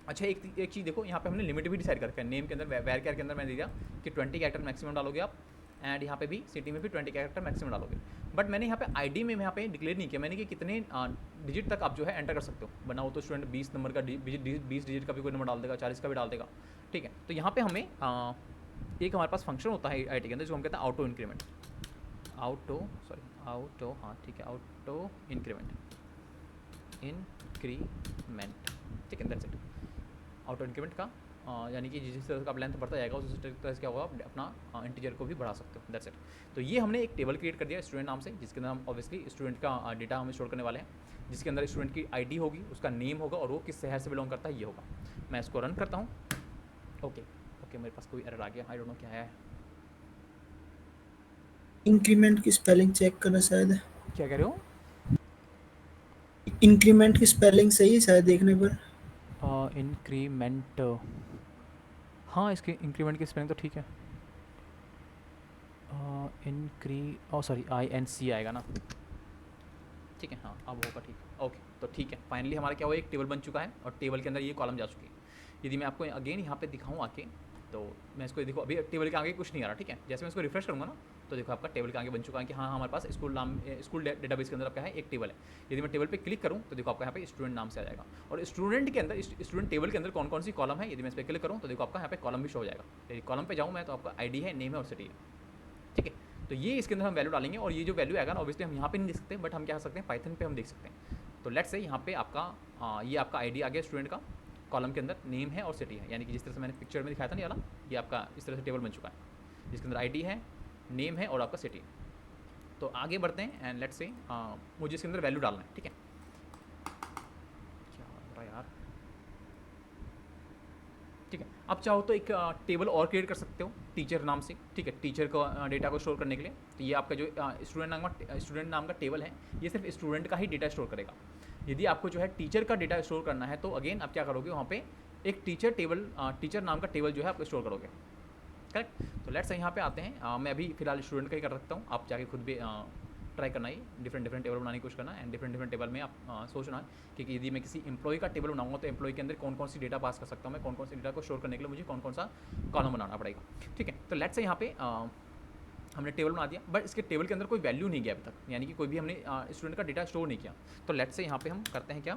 अच्छा एक चीज़ देखो, यहाँ पे हमने लिमिट भी डिसाइड कर रखा है। नेम के अंदर वैर कैर के अंदर मैंने दिया कि 20 कैरेक्टर मैक्सिमम डालोगे आप, एंड यहाँ पे भी सिटी में भी 20 कैरेक्टर मैक्सिमम डालोगे। बट मैंने यहाँ पे आईडी में यहाँ पे डिक्लेयर नहीं किया मैंने कि कितने डिजिट तक आप जो है एंटर कर सकते हो। बनाओ तो स्टूडेंट 20 नंबर का 20 डिजिट का भी कोई नंबर डाल देगा, 40 का भी डाल देगा। ठीक है, तो यहाँ पे हमें एक हमारे पास फंक्शन होता है आईडी के अंदर जो हम कहते हैं ऑटो इंक्रीमेंट, हाँ ठीक है, ऑटो इंक्रीमेंट। ठीक है, दैट्स इट। ऑटो इंक्रीमेंट का यानी कि जिस तरह का आप लेंथ बढ़ता जाएगा उस तरह से क्या होगा, आप अपना इंटीजर को भी बढ़ा सकते हो, दैट्स इट। तो ये हमने एक टेबल क्रिएट कर दिया स्टूडेंट नाम से, जिसके अंदर हम ऑब्वियसली स्टूडेंट का डेटा हमें स्टोर करने वाले हैं, जिसके अंदर स्टूडेंट की आईडी होगी, उसका नेम होगा और वो किस शहर से बिलोंग करता है ये होगा। मैं इसको रन करता हूँ। ओके, मेरे पास कोई एरर आ गया, आई डोंट नो क्या है। इंक्रीमेंट की स्पेलिंग चेक करना शायद है। क्या कह रहे हो? इंक्रीमेंट की स्पेलिंग सही है शायद देखने पर। इंक्रीमेंट, हाँ इसके इंक्रीमेंट की स्पेलिंग तो ठीक है। सॉरी INC आएगा ना। ठीक है, हाँ अब होगा ठीक। ओके, तो ठीक है, फाइनली हमारा क्या हुआ, एक टेबल बन चुका है और टेबल के अंदर ये कॉलम जा चुकी है। यदि मैं आपको अगेन यहाँ पे दिखाऊँ आके, तो मैं इसको देखो अभी टेबल के आगे कुछ नहीं आ रहा, ठीक है। जैसे मैं इसको रिफ्रेश करूँगा ना, तो देखो आपका टेबल के आगे बन चुका है कि हाँ हमारे पास स्कूल डेटाबेस के अंदर आपका है एक टेबल है। यदि मैं टेबल पे क्लिक करूँ तो देखो आपका यहाँ पे स्टूडेंट नाम से आ जाएगा, और स्टूडेंट के अंदर स्टूडेंट टेबल के अंदर कौन कौन सी कॉलम है, यदि मैं इस पर क्लिक करूँ तो देखो आपका यहाँ पे कॉलम भी शो हो जाएगा। यदि कॉलम पे जाऊँ मैं तो आपका आईडी है, नेम है और सिटी है, ठीक है। तो ये इसके अंदर हम वैल्यू डालेंगे, और ये जो वैल्यू आएगा ना ऑब्वियसली हम यहाँ पे नहीं देख सकते, बट हम क्या कर सकते हैं, पाइथन पे हम देख सकते हैं। तो लेट्स से यहाँ पे आपका ये आपका आईडी आ गया स्टूडेंट का, कॉलम के अंदर नेम है और सिटी है, यानी कि जिस तरह से मैंने पिक्चर में दिखाया था नहीं वाला, ये आपका इस तरह से टेबल बन चुका है जिसके अंदर आईडी है, नेम है और आपका सिटी। तो आगे बढ़ते हैं एंड लेट्स से मुझे इसके अंदर वैल्यू डालना है, ठीक है। क्या हो रहा है यार, ठीक है। आप चाहो तो एक टेबल और क्रिएट कर सकते हो टीचर नाम से, ठीक है, टीचर को डेटा को स्टोर करने के लिए। तो ये आपका जो स्टूडेंट नाम का टेबल है, ये सिर्फ स्टूडेंट का ही डेटा स्टोर करेगा। यदि आपको जो है टीचर का डेटा स्टोर करना है तो अगेन आप क्या करोगे, वहाँ पे एक टीचर नाम का टेबल जो है आप स्टोर करोगे, करेक्ट। तो लेट्स यहाँ पे आते हैं, मैं अभी फिलहाल स्टूडेंट का ही कर सकता हूँ, आप जाके खुद भी ट्राई करना ही, डिफरेंट टेबल बनाने की कोशिश करना एंड डिफरेंट टेबल में आप सोचना कि यदि मैं किसी एम्प्लॉय का टेबल बनाऊंगा तो एम्प्लॉय के अंदर कौन कौन सी डेटा पास कर सकता हूँ मैं, कौन कौन सी डेटा को स्टोर करने के लिए मुझे कौन कौन सा कॉलम बनाना पड़ेगा, ठीक है। तो लेट्स से यहाँ पे हमने टेबल बना दिया, बट इसके टेबल के अंदर कोई वैल्यू नहीं गया अभी तक, यानी कि कोई भी हमने स्टूडेंट का डेटा स्टोर नहीं किया। तो लेट्स से यहाँ पे हम करते हैं क्या,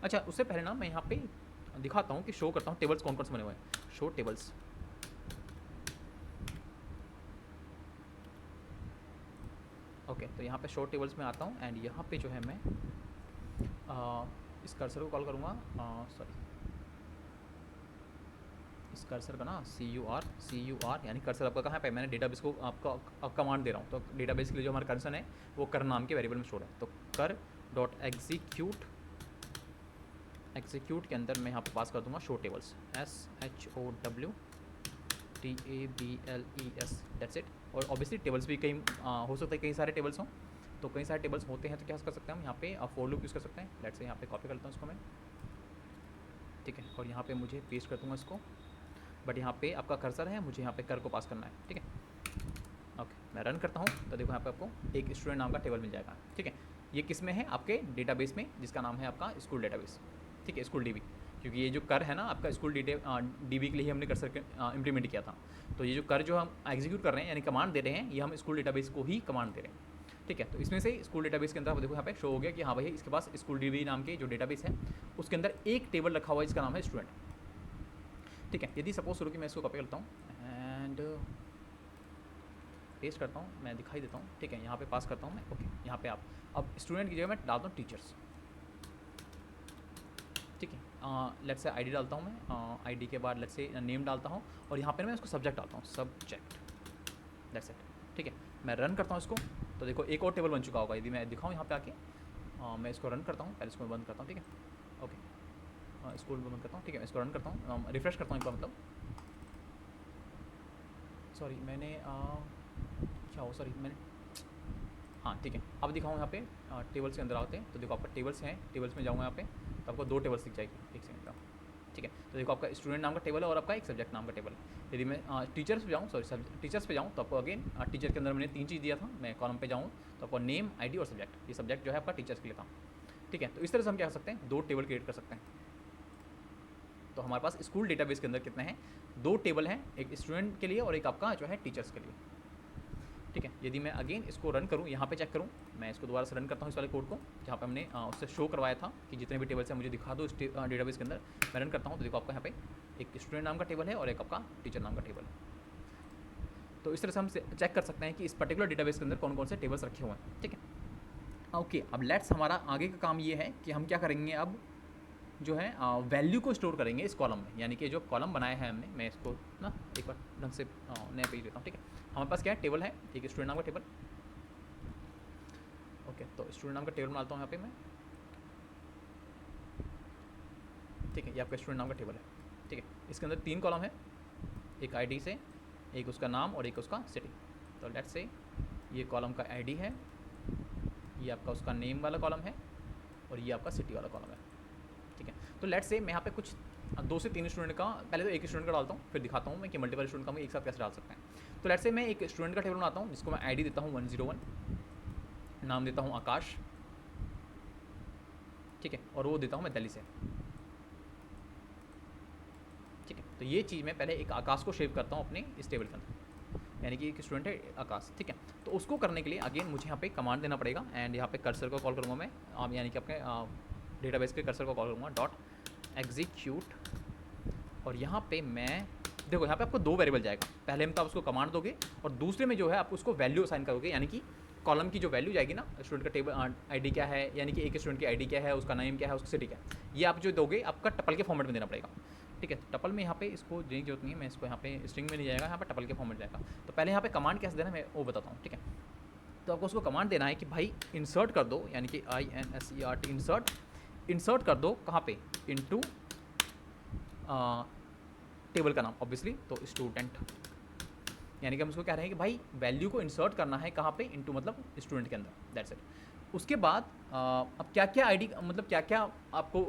अच्छा उससे पहले ना मैं यहाँ पे दिखाता हूँ कि शो करता हूँ टेबल्स कौन कौन से बने हुए हैं। Show tables, okay. तो यहाँ पे शो टेबल्स में आता हूँ एंड यहाँ पे जो है मैं इस कर्सर को कॉल करूँगा, सॉरी इस कर्सर का ना CUR यानी कर्सर आपका कहाँ पे, मैंने डेटाबेस को आपका कमांड दे रहा हूँ। तो डेटाबेस के लिए जो हमारा कर्सर है वो कर नाम के वेरिएबल में स्टोर है। तो कर डॉट एग्जीक्यूट के अंदर मैं यहाँ पे पास कर दूंगा show tables, SHOWTABLES, that's it. और ऑब्वियसली टेबल्स भी कई हो सकता है कई सारे टेबल्स हों, तो कई सारे टेबल्स होते हैं तो क्या कर सकते हैं हम यहाँ पे फॉर लूप यूज़ कर सकते हैं। लेट्स से यहाँ पे कॉपी करता हूँ इसको मैं, ठीक है, और यहाँ पे मुझे पेस्ट कर दूँगा इसको, बट यहाँ पे आपका कर्सर है, मुझे यहाँ पे कर को पास करना है, ठीक है। ओके, मैं रन करता हूँ तो देखो यहाँ पे आपको एक स्टूडेंट नाम का टेबल मिल जाएगा, ठीक है। ये किस में है, आपके डेटाबेस में, जिसका नाम है आपका स्कूल डेटाबेस, ठीक है, स्कूल DB। क्योंकि ये जो कर है ना आपका स्कूल DB के लिए हमने कर्सर इम्प्लीमेंट किया था। तो ये जो कर जो हम एग्जीक्यूट कर रहे हैं यानी कमांड दे रहे हैं, ये हम स्कूल डेटाबेस को ही कमांड दे रहे हैं, ठीक है। तो इसमें से स्कूल डेटाबेस के अंदर देखो यहाँ पे शो हो गया कि हाँ भाई इसके पास स्कूल DB नाम के जो डेटाबेस है उसके अंदर एक टेबल रखा हुआ है जिसका नाम है स्टूडेंट, ठीक है। यदि सपोज शुरू की मैं इसको कॉपी करता हूँ एंड पेस्ट करता हूँ, मैं दिखाई देता हूँ, ठीक है। यहाँ पे पास करता हूँ मैं, ओके। यहाँ पे आप अब स्टूडेंट की जगह मैं डालता हूँ टीचर्स, ठीक है। लेट्स से आईडी डालता हूँ मैं, आईडी के बाद लेट्स से नेम डालता हूँ, और यहाँ पे मैं उसको सब्जेक्ट डालता हूँ, सब्जेक्ट, दैट्स इट, ठीक है। मैं रन करता हूँ इसको तो देखो एक और टेबल बन चुका होगा। यदि मैं दिखाऊँ यहाँ पे आके, मैं इसको रन करता हूँ, पहले इसको बंद करता हूँ, ठीक है, ओके। इसको बंद करता हूँ, ठीक है, इसको रन करता हूँ, रिफ्रेश करता हूँ एक बार, मतलब सॉरी मैंने क्या हो, सॉरी मैंने, हाँ ठीक है। अब दिखाऊँ यहाँ पे टेबल्स के अंदर आते हैं तो देखो आपका टेबल्स हैं, टेबल्स में जाऊँगा यहाँ पे तो आपको दो टेबल्स दिख जाएगी, एक सेकंड का, ठीक है। तो देखो आपका स्टूडेंट नाम का टेबल है और आपका एक सब्जेक्ट नाम का टेबल है। यदि मैं टीचर्स पे जाऊँ, सॉरी टीचर्स पे जाऊँ तो आपको अगेन टीचर के अंदर मैंने 3 चीज़ दिया था, मैं कॉलम पे जाऊँ तो आपको नेम, आईडी और सब्जेक्ट, ये सब्जेक्ट जो है आपका टीचर्स के लिए था, ठीक है। तो इस तरह से हम क्या कर सकते हैं, 2 टेबल क्रिएट कर सकते हैं। तो हमारे पास स्कूल डेटाबेस के अंदर कितने हैं, 2 टेबल हैं, एक स्टूडेंट के लिए और एक आपका जो है टीचर्स के लिए, ठीक है। यदि मैं अगेन इसको रन करूँ, यहाँ पे चेक करूँ, मैं इसको दोबारा से रन करता हूँ इस वाले कोड को जहाँ पे हमने उससे शो करवाया था कि जितने भी टेबल्स हैं मुझे दिखा दो इस डेटाबेस के अंदर। मैं रन करता हूँ तो देखो आपका यहाँ पे एक स्टूडेंट नाम का टेबल है और एक आपका टीचर नाम का टेबल है। तो इस तरह से हम चेक कर सकते हैं कि इस पर्टिकुलर डेटाबेस के अंदर कौन कौन से टेबल्स रखे हुए हैं, ठीक है। ओके, अब लेट्स हमारा आगे का काम ये है कि हम क्या करेंगे, अब जो है वैल्यू को स्टोर करेंगे इस कॉलम में, यानी कि जो कॉलम बनाया है हमने, मैं इसको ना एक बार ढंग से नया पेज देता हूँ, ठीक है। हमारे पास क्या है, टेबल है, एक स्टूडेंट नाम का टेबल, ओके। तो स्टूडेंट नाम का टेबल बनाता हूँ यहाँ पे मैं, ठीक है। ये आपका स्टूडेंट नाम का टेबल है, ठीक है। इसके अंदर 3 कॉलम है, एक आईडी से, एक उसका नाम और एक उसका सिटी। तो लेट्स से ये कॉलम का आईडी है, ये आपका उसका नेम वाला कॉलम है और ये आपका सिटी वाला कॉलम है, ठीक है। तो लेट्स से मैं यहाँ पे कुछ 2 से 3 स्टूडेंट का, पहले तो एक स्टूडेंट का डालता हूँ, फिर दिखाता हूँ मैं कि मल्टीपल स्टूडेंट का हम एक साथ कैसे डाल सकते हैं। तो लेट्स से मैं एक स्टूडेंट का टेबल बनाता हूँ जिसको मैं आईडी देता हूँ 101, नाम देता हूँ आकाश, ठीक है, और वो देता हूँ मैं दिल्ली से, तो ये चीज़ मैं पहले एक आकाश को शेव करता हूँ अपने इस टेबल के अंदर, यानी कि एक स्टूडेंट है आकाश, ठीक है। तो उसको करने के लिए अगेन मुझे यहाँ पे कमांड देना पड़ेगा, एंड यहाँ पे कर्सर को कॉल करूँगा मैं, यानी कि अपने डेटाबेस के कर्सर को कॉल करूँगा डॉट एग्जीक्यूट, और यहाँ पे मैं देखो यहाँ पे आपको 2 वेरिएबल जाएगा, पहले में तो आप उसको कमांड दोगे और दूसरे में जो है आप उसको वैल्यू असाइन करोगे, यानी कि कॉलम की जो वैल्यू जाएगी ना, स्टूडेंट का टेबल आईडी क्या है, यानी कि एक स्टूडेंट की आईडी क्या है, उसका नेम क्या है, उसकी सिटी क्या है, ये आप जो दोगे आपका टपल के फॉर्मेट में देना पड़ेगा, ठीक है। टपल में यहाँ पे इसको देने की जरूरत नहीं है, मैं इसको यहाँ पे स्ट्रिंग में नहीं जाएगा, यहाँ पे टपल के फॉर्मेट जाएगा। तो पहले यहाँ पे कमांड कैसे देना मैं वो बताता हूँ, ठीक है। तो आपको उसको कमांड देना है कि भाई इंसर्ट कर दो, यानी कि INSERT इंसर्ट कर दो कहाँ पे, इनटू टेबल का नाम ऑब्वियसली, तो स्टूडेंट, यानी कि हम उसको कह रहे हैं कि भाई वैल्यू को इंसर्ट करना है कहाँ पे, इनटू मतलब स्टूडेंट के अंदर, दैट्स इट। उसके बाद अब क्या क्या आईडी, मतलब क्या क्या आपको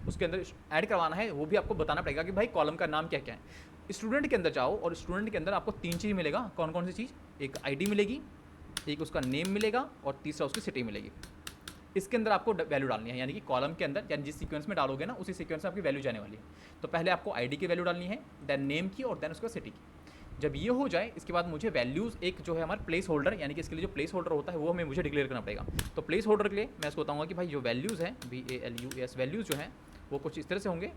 उसके अंदर ऐड करवाना है वो भी आपको बताना पड़ेगा कि भाई कॉलम का नाम क्या क्या है। स्टूडेंट के अंदर जाओ और स्टूडेंट के अंदर आपको 3 चीज़ मिलेगा, कौन कौन सी चीज़, एक आईडी मिलेगी, एक उसका नेम मिलेगा, और तीसरा उसकी सिटी मिलेगी। इसके अंदर आपको वैल्यू डालनी है, यानी कि कॉलम के अंदर, यानी जिस सीक्वेंस में डालोगे ना उसी सीक्वेंस में आपकी वैल्यू जाने वाली है। तो पहले आपको आईडी की वैल्यू डालनी है, देन नेम की, और देन उसका सिटी की। जब ये हो जाए इसके बाद मुझे वैल्यूज़ एक जो है हमारा प्लेस होल्डर, यानी कि इसके लिए जो प्लेस होल्डर होता है वो हमें मुझे डिक्लेयर करना पड़ेगा। तो प्लेस होल्डर के लिए मैं इसको बताऊंगा कि भाई जो वैल्यूज़ हैं VALUES वैल्यूज़ जो हैं वो कुछ इस तरह से होंगे,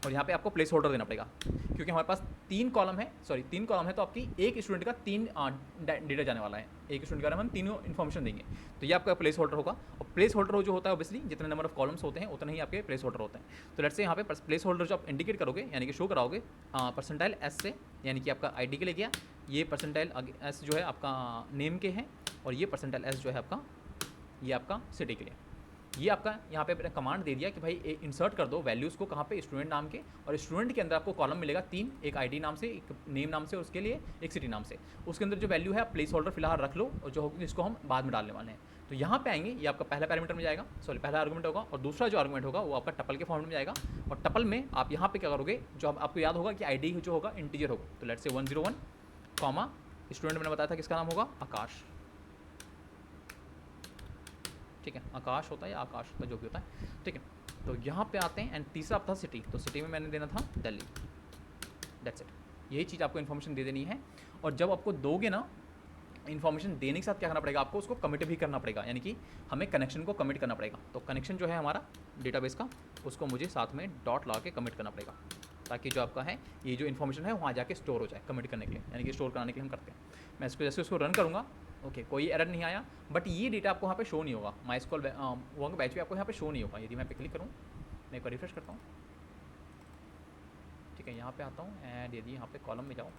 और यहाँ पे आपको प्लेस होल्डर देना पड़ेगा, क्योंकि हमारे पास 3 कॉलम है, तो आपकी एक स्टूडेंट का 3 डेटा जाने वाला है, एक स्टूडेंट के बारे में हम तीनों इन्फॉर्मेशन देंगे। तो ये आपका प्लेस होल्डर होगा, और प्लेस होल्डर जो होता है ऑब्वियसली जितने नंबर ऑफ कॉलम्स होते हैं उतने ही आपके प्लेस होल्डर होते हैं। तो लेट्स से यहाँ पे प्लेस होल्डर जो आप इंडिकेट करोगे, यानी कि शो कराओगे %S से, यानी कि आपका आईडी के लिए गया, ये %S जो है आपका नेम के हैं, और ये %S जो है आपका, ये आपका सिटी के लिए। ये आपका यहाँ पे मैंने कमांड दे दिया कि भाई इंसर्ट कर दो वैल्यूज़ को कहाँ पे, स्टूडेंट नाम के, और स्टूडेंट के अंदर आपको कॉलम मिलेगा 3, एक आईडी नाम से, एक नेम नाम से, उसके लिए एक सिटी नाम से। उसके अंदर जो वैल्यू है आप प्लेस होल्डर फिलहाल रख लो, और जो होगी इसको हम बाद में डालने वाले हैं। तो यहाँ पे आएंगे, ये आपका पहला पैरामीटर में जाएगा, पहला आर्गुमेंट होगा, और दूसरा जो आर्गुमेंट होगा वो आपका टपल के फॉर्म में जाएगा। और टपल में आप यहाँ पे क्या करोगे, जो आपको याद होगा कि आईडी जो होगा इंटीजर होगा, तो लेट्स से 101 कॉमा स्टूडेंट मैंने बताया था किसका नाम होगा, आकाश, ठीक है, आकाश होता है या आकाश होता है, जो भी होता है, ठीक है। तो यहाँ पे आते हैं, एंड तीसरा था सिटी, तो सिटी में मैंने देना था दिल्ली, दैट्स इट। यही चीज़ आपको इन्फॉर्मेशन दे देनी है, और जब आपको दोगे ना इन्फॉर्मेशन देने के साथ क्या करना पड़ेगा, आपको उसको कमिट भी करना पड़ेगा, यानी कि हमें कनेक्शन को कमिट करना पड़ेगा। तो कनेक्शन जो है हमारा डेटाबेस का, उसको मुझे साथ में डॉट ला के कमिट करना पड़ेगा, ताकि जो आपका है ये जो इन्फॉर्मेशन है वहाँ जाके स्टोर हो जाए कमिट करने के लिए, यानी कि स्टोर कराने के लिए हम करते हैं। मैं इसको जैसे उसको रन करूँगा, ओके कोई एरर नहीं आया, बट ये डेटा आपको यहाँ पे शो नहीं होगा, MySQL वो बैच भी आपको यहाँ पे शो नहीं होगा। यदि मैं पे क्लिक करूँ, मैं एक बार रिफ्रेश करता हूँ, ठीक है, यहाँ पे आता हूँ, एंड यदि यहाँ पे कॉलम में जाऊँ,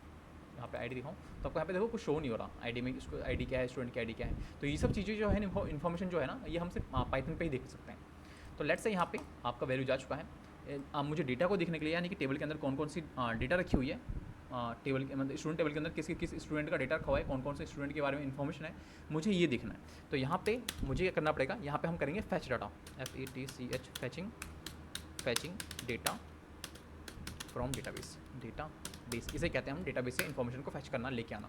यहाँ पे आईडी दिखाऊँ, तो आपको यहाँ पे देखो कुछ शो नहीं हो रहा आईडी में, इसको आईडी क्या है, स्टूडेंट की आईडी क्या है। तो ये सब चीज़ें जो है इन्फॉर्मेशन जो है ना, ये हम सिर्फ पाइथन पे ही देख सकते हैं। तो लेट्स से यहाँ पे आपका वैल्यू जा चुका है। मुझे डेटा को देखने के लिए, यानी कि टेबल के अंदर कौन कौन सी डेटा रखी हुई है, टेबल के मतलब स्टूडेंट टेबल के अंदर किस स्टूडेंट का डेटा रखा हुआ है, कौन कौन से स्टूडेंट के बारे में इन्फॉर्मेशन है, मुझे ये देखना है। तो यहाँ पे मुझे क्या करना पड़ेगा, यहाँ पे हम करेंगे fetch data, FETCH, फैचिंग data from database, इसे कहते हैं हम डेटाबेस से इन्फॉर्मेशन को फैच करना, लेके आना,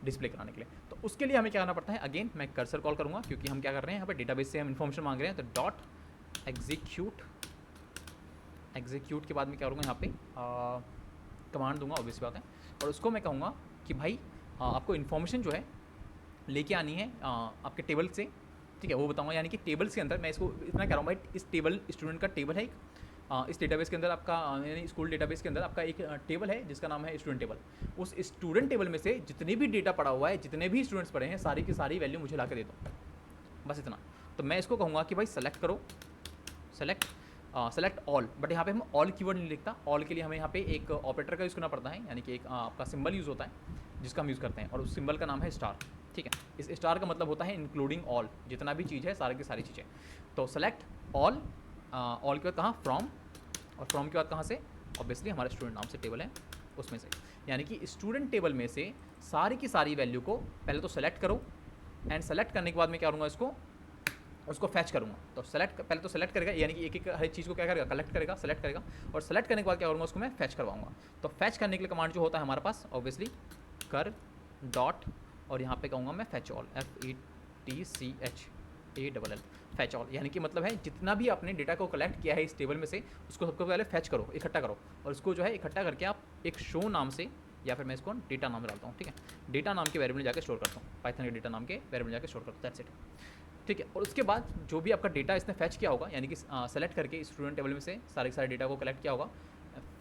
डिस्प्ले कराने के लिए। तो उसके लिए हमें क्या करना पड़ता है, अगेन मैं कर्सर कॉल करूँगा, क्योंकि हम क्या कर रहे हैं यहाँ पे डेटाबेस से हम इन्फॉर्मेशन मांग रहे हैं। तो डॉट एग्जीक्यूट के बाद में क्या करूँगा, यहाँ पे कमांड दूंगा, ऑब्वियस बात है, और उसको मैं कहूँगा कि भाई आपको इन्फॉर्मेशन जो है लेके आनी है आपके टेबल से, ठीक है, वो बताऊँगा। यानी कि टेबल्स के अंदर मैं इसको इतना कह रहा हूँ भाई, इस टेबल स्टूडेंट का टेबल है एक, इस डेटाबेस के अंदर आपका, यानी स्कूल डेटाबेस के अंदर आपका एक टेबल है जिसका नाम है स्टूडेंट टेबल। उस स्टूडेंट टेबल में से जितने भी डेटा पड़ा हुआ है, जितने भी स्टूडेंट्स पढ़े हैं, सारी की सारी वैल्यू मुझे ला के दे दो, बस इतना। तो मैं इसको कहूँगा कि भाई सेलेक्ट करो, सेलेक्ट ऑल, बट यहाँ पे हम ऑल कीवर्ड नहीं लिखता। ऑल के लिए हमें यहाँ पे एक ऑपरेटर का यूज़ करना पड़ता है, यानी कि एक आपका सिंबल यूज़ होता है जिसका हम यूज़ करते हैं, और उस सिंबल का नाम है स्टार, ठीक है। इस स्टार का मतलब होता है इंक्लूडिंग ऑल, जितना भी चीज़ है सारी की सारी चीज़ें। तो सेलेक्ट ऑल, ऑल के बाद कहाँ, फ्रॉम, और फ्रॉम के बाद कहाँ से, ऑब्वियसली हमारे स्टूडेंट नाम से टेबल है उसमें से, यानी कि स्टूडेंट टेबल में से सारी की सारी वैल्यू को पहले तो सेलेक्ट करो, एंड सेलेक्ट करने के बाद मैं क्या करूँगा, उसको फैच करूँगा। तो पहले तो सेलेक्ट करेगा, यानी कि एक हर चीज़ को क्या करेगा, कलेक्ट करेगा, सेलेक्ट करेगा, और सेलेक्ट करने के बाद क्या करूँगा, उसको मैं फैच करवाऊँगा। तो फैच करने के लिए कमांड जो होता है हमारे पास, ऑब्वियसली कर डॉट, और यहाँ पे कहूँगा मैं fetch all, FETCH, ALL fetch all, यानी कि मतलब है जितना भी आपने डेटा को कलेक्ट किया है इस टेबल में से उसको सबको पहले फैच करो, इकट्ठा करो, और उसको जो है इकट्ठा करके आप एक शो नाम से, या फिर मैं इसको डेटा नाम डालता हूँ, ठीक है, डेटा नाम के वेरिएबल में जाकर स्टोर करता हूँ, पाइथन के डेटा नाम के वेरिएबल में जाकर स्टोर करता हूँ, दैट्स इट। ठीक है, और उसके बाद जो भी आपका डेटा इसने फैच किया होगा, यानी कि सेलेक्ट करके स्टूडेंट टेबल में से सारे के सारे डेटा को कलेक्ट किया होगा,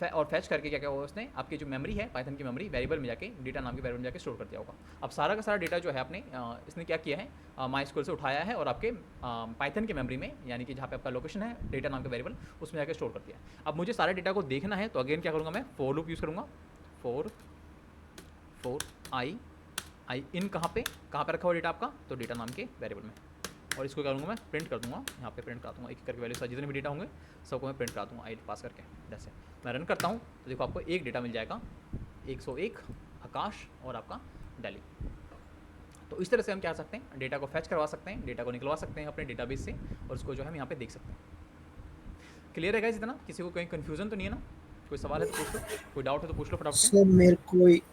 और फैच करके क्या क्या होगा उसने आपकी जो मेमोरी है पाइथन की मेमोरी वेरिएबल में जाके डेटा नाम के वेरिएबल में जाके स्टोर कर दिया होगा। अब सारा का सारा डेटा जो है आपने इसने क्या किया है, माई स्कूल से उठाया है और आपके पाइथन की मेमोरी में, यानी कि जहाँ पे आपका लोकेशन है डेटा नाम का वेरिएबल, उसमें जाके स्टोर कर दिया है। अब मुझे सारे डेटा को देखना है तो अगेन क्या करूँगा, मैं फॉर लूप यूज़ करूँगा। फोर आई इन कहाँ पे रखा हुआ डेटा आपका, तो डेटा नाम के वेरिएबल में, और इसको क्या करूँगा मैं प्रिंट कर दूँगा, यहाँ पे प्रिंट करा दूँगा एक एक करके वैल्यू, जितने भी डेटा होंगे सबको मैं प्रिंट करा दूँगा आई पास करके। जैसे मैं रन करता हूँ तो देखो आपको एक डेटा मिल जाएगा 101 आकाश और आपका दिल्ली। तो इस तरह से हम क्या कर सकते हैं, डेटा को फैच करवा सकते हैं, डेटा को निकलवा सकते हैं अपने डेटाबेस से, और उसको जो है हम यहाँ पे देख सकते हैं। क्लियर है गाइस इतना? किसी को कहीं कन्फ्यूजन तो नहीं है ना? कोई सवाल है तो पूछ लो, कोई डाउट है तो पूछ लो फटाफट से। सर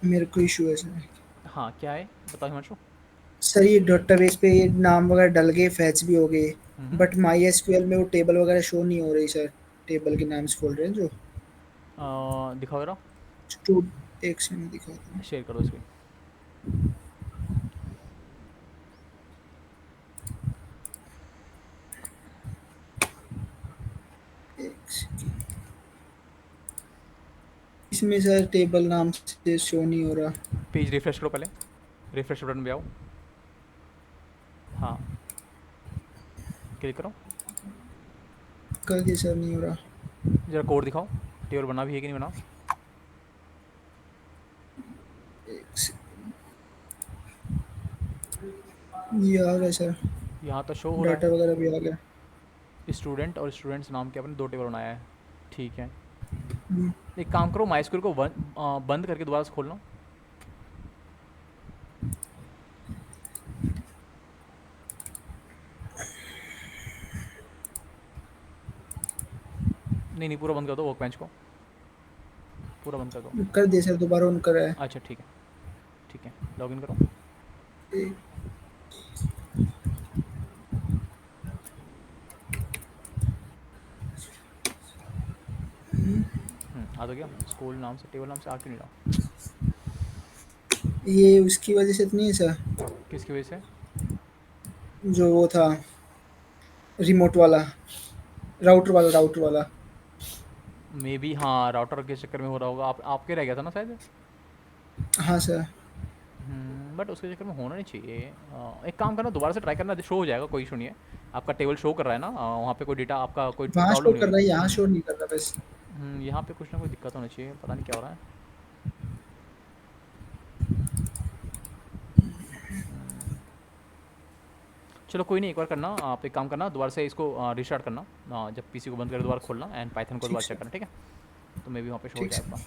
मेरे को इशू है सर। हाँ क्या है बताओ हिमांशु। सर ये डेटाबेस पे ये नाम वगैरह डल गए, फैच भी हो गए, हम्म, बट माई एसक्यूएल में वो टेबल वगैरह शो नहीं हो रही सर। टेबल के नाम से खोल रहे हैं जो दिखाओ जरा, स्टू एक से मैं दिखाता हूँ। शेयर करो स्क्रीन। एक second। इसमें सर टेबल नाम से शो नहीं हो रहा। पेज रिफ्रेश करो पहले, रिफ्रेश बटन पे आओ, हाँ क्लिक करो, कर दिया सर, नहीं हो रहा। जरा कोड दिखाओ, टेबल बना भी है कि नहीं बना। एक ये आ गया सर, यहाँ तो शो हो रहा डाटा है वगैरह भी आ गया। स्टूडेंट और स्टूडेंट्स नाम के अपने दो टेबल बनाया है, ठीक है। हम्म, एक काम करो, माई स्कूल को बंद करके दोबारा से खोलना। नहीं नहीं पूरा बंद कर दो वर्क बेंच को, पूरा बंद कर दो। कर दिया सर, दोबारा ऑन करा है। अच्छा ठीक है लॉगिन करो। आ तो गया, स्कूल नाम से टेबल नाम से आ क्यों नहीं रहा, ये उसकी वजह से तो नहीं है सर, किसकी वजह से। जो वो था रिमोट वाला, राउटर वाला। मे बी हाँ राउटर के चक्कर में हो रहा होगा, आपके रह गया था ना शायद। हाँ सर। बट उसके चक्कर में होना नहीं चाहिए। एक काम करना, दोबारा से ट्राई करना, शो हो जाएगा, कोई इशू नहीं है। आपका टेबल शो कर रहा है ना, वहाँ पे कोई डेटा आपका कोई वहाँ प्रॉब्लम शो नहीं कर हुई। रहा है, यहाँ शो नहीं कर रहा बस। यहाँ पे कुछ ना कोई दिक्कत होनी चाहिए, पता नहीं क्या हो रहा है। चलो कोई नहीं, एक बार करना, आप एक काम करना, दोबारा से इसको रिस्टार्ट करना, जब पीसी को बंद कर दोबारा खोलना एंड पाइथन को ठीक दोबारा चेक सर। करना, ठीक है। तो मे भी वहाँ पे शो हो ठीक जाए सर। आपका,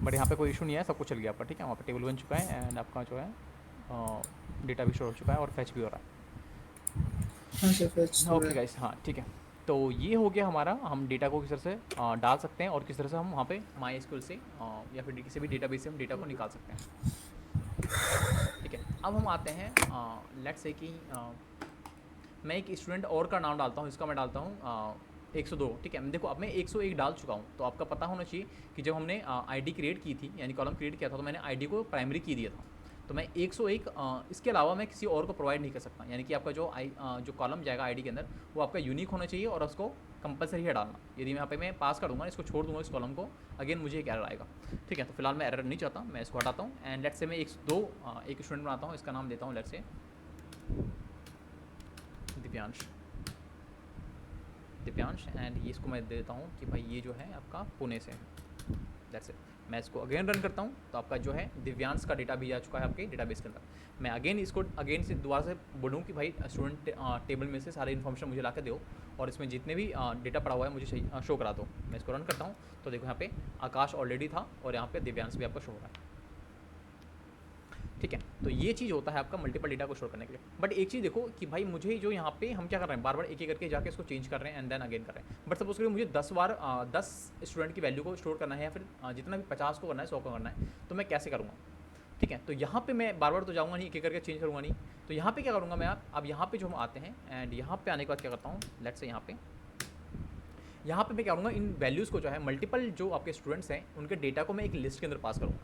बट यहाँ पे कोई इशू नहीं है, सब कुछ चल गया आपका, ठीक है। वहाँ पे टेबल बन चुका है एंड आपका जो है डेटा भी स्टोर हो चुका है और फैच भी हो रहा हाँ सर, फैच है। हो रहा ओके है। गाइस, हाँ ठीक है। तो ये हो गया हमारा, हम डेटा को किस तरह से डाल सकते हैं और किस तरह से हम वहाँ पे माई स्कूल से या फिर किसी भी डेटाबेस से हम डेटा को निकाल सकते हैं, ठीक है। अब हम आते हैं, लेट्स से कि मैं एक स्टूडेंट और का नाम डालता हूँ, इसका मैं डालता हूँ 102, ठीक है। देखो अब मैं 101 डाल चुका हूँ, तो आपका पता होना चाहिए कि जब हमने आईडी क्रिएट की थी, यानी कॉलम क्रिएट किया था, तो मैंने आईडी को प्राइमरी की दिया था। तो मैं 101 इसके अलावा मैं किसी और को प्रोवाइड नहीं कर सकता, यानी कि आपका जो कॉलम जाएगा आईडी के अंदर वो आपका यूनिक होना चाहिए और उसको कंपलसरी है डालना। यदि मैं यहाँ पे मैं पास कर दूँगा, इसको छोड़ दूँगा इस कॉलम को, अगेन मुझे एक एरर आएगा, ठीक है। तो फिलहाल मैं एरर नहीं चाहता, मैं इसको हटाता हूँ एंड लेट्स से मैं 102 एक स्टूडेंट बनाता हूँ, इसका नाम देता हूँ लेट्स से दिव्यांश एंड ये इसको मैं दे देता हूँ कि भाई ये जो है आपका पुणे से, दैट्स इट। मैं इसको अगेन रन करता हूँ तो आपका जो है दिव्यांश का डेटा भी आ चुका है आपके डेटाबेस के अंदर। मैं अगेन इसको अगेन से दोबारा से बोलूँ कि भाई स्टूडेंट टेबल में से सारे इन्फॉर्मेशन मुझे ला के दो और इसमें जितने भी डेटा पड़ा हुआ है मुझे शो करा दो। मैं इसको रन करता हूँ तो देखो यहाँ पे आकाश ऑलरेडी था और यहाँ पे दिव्यांश भी आपका शो हो रहा है, ठीक है। तो ये चीज़ होता है आपका मल्टीपल डेटा को स्टोर करने के लिए। बट एक चीज़ देखो कि भाई मुझे जो यहाँ पे हम क्या कर रहे हैं, बार बार एक एक करके जाके इसको चेंज कर रहे हैं एंड देन अगेन कर रहे हैं। बट सपोज करिए मुझे 10 बार 10 स्टूडेंट की वैल्यू को स्टोर करना है या फिर जितना भी 50 को करना है 100 को करना है, तो मैं कैसे करूँगा, ठीक है, तो यहाँ पे मैं बार बार तो जाऊँगा नहीं, एक एक करके चेंज करूँगा नहीं। तो यहाँ पे क्या करूँगा मैं, अब यहाँ पे जो हम आते हैं एंड यहाँ पे आने के बाद क्या करता हूँ, लेट्स से यहाँ पे मैं क्या करूँगा, इन वैल्यूज़ को जो है मल्टीपल जो आपके स्टूडेंट्स हैं उनके डेटा को मैं एक लिस्ट के अंदर पास करूँगा।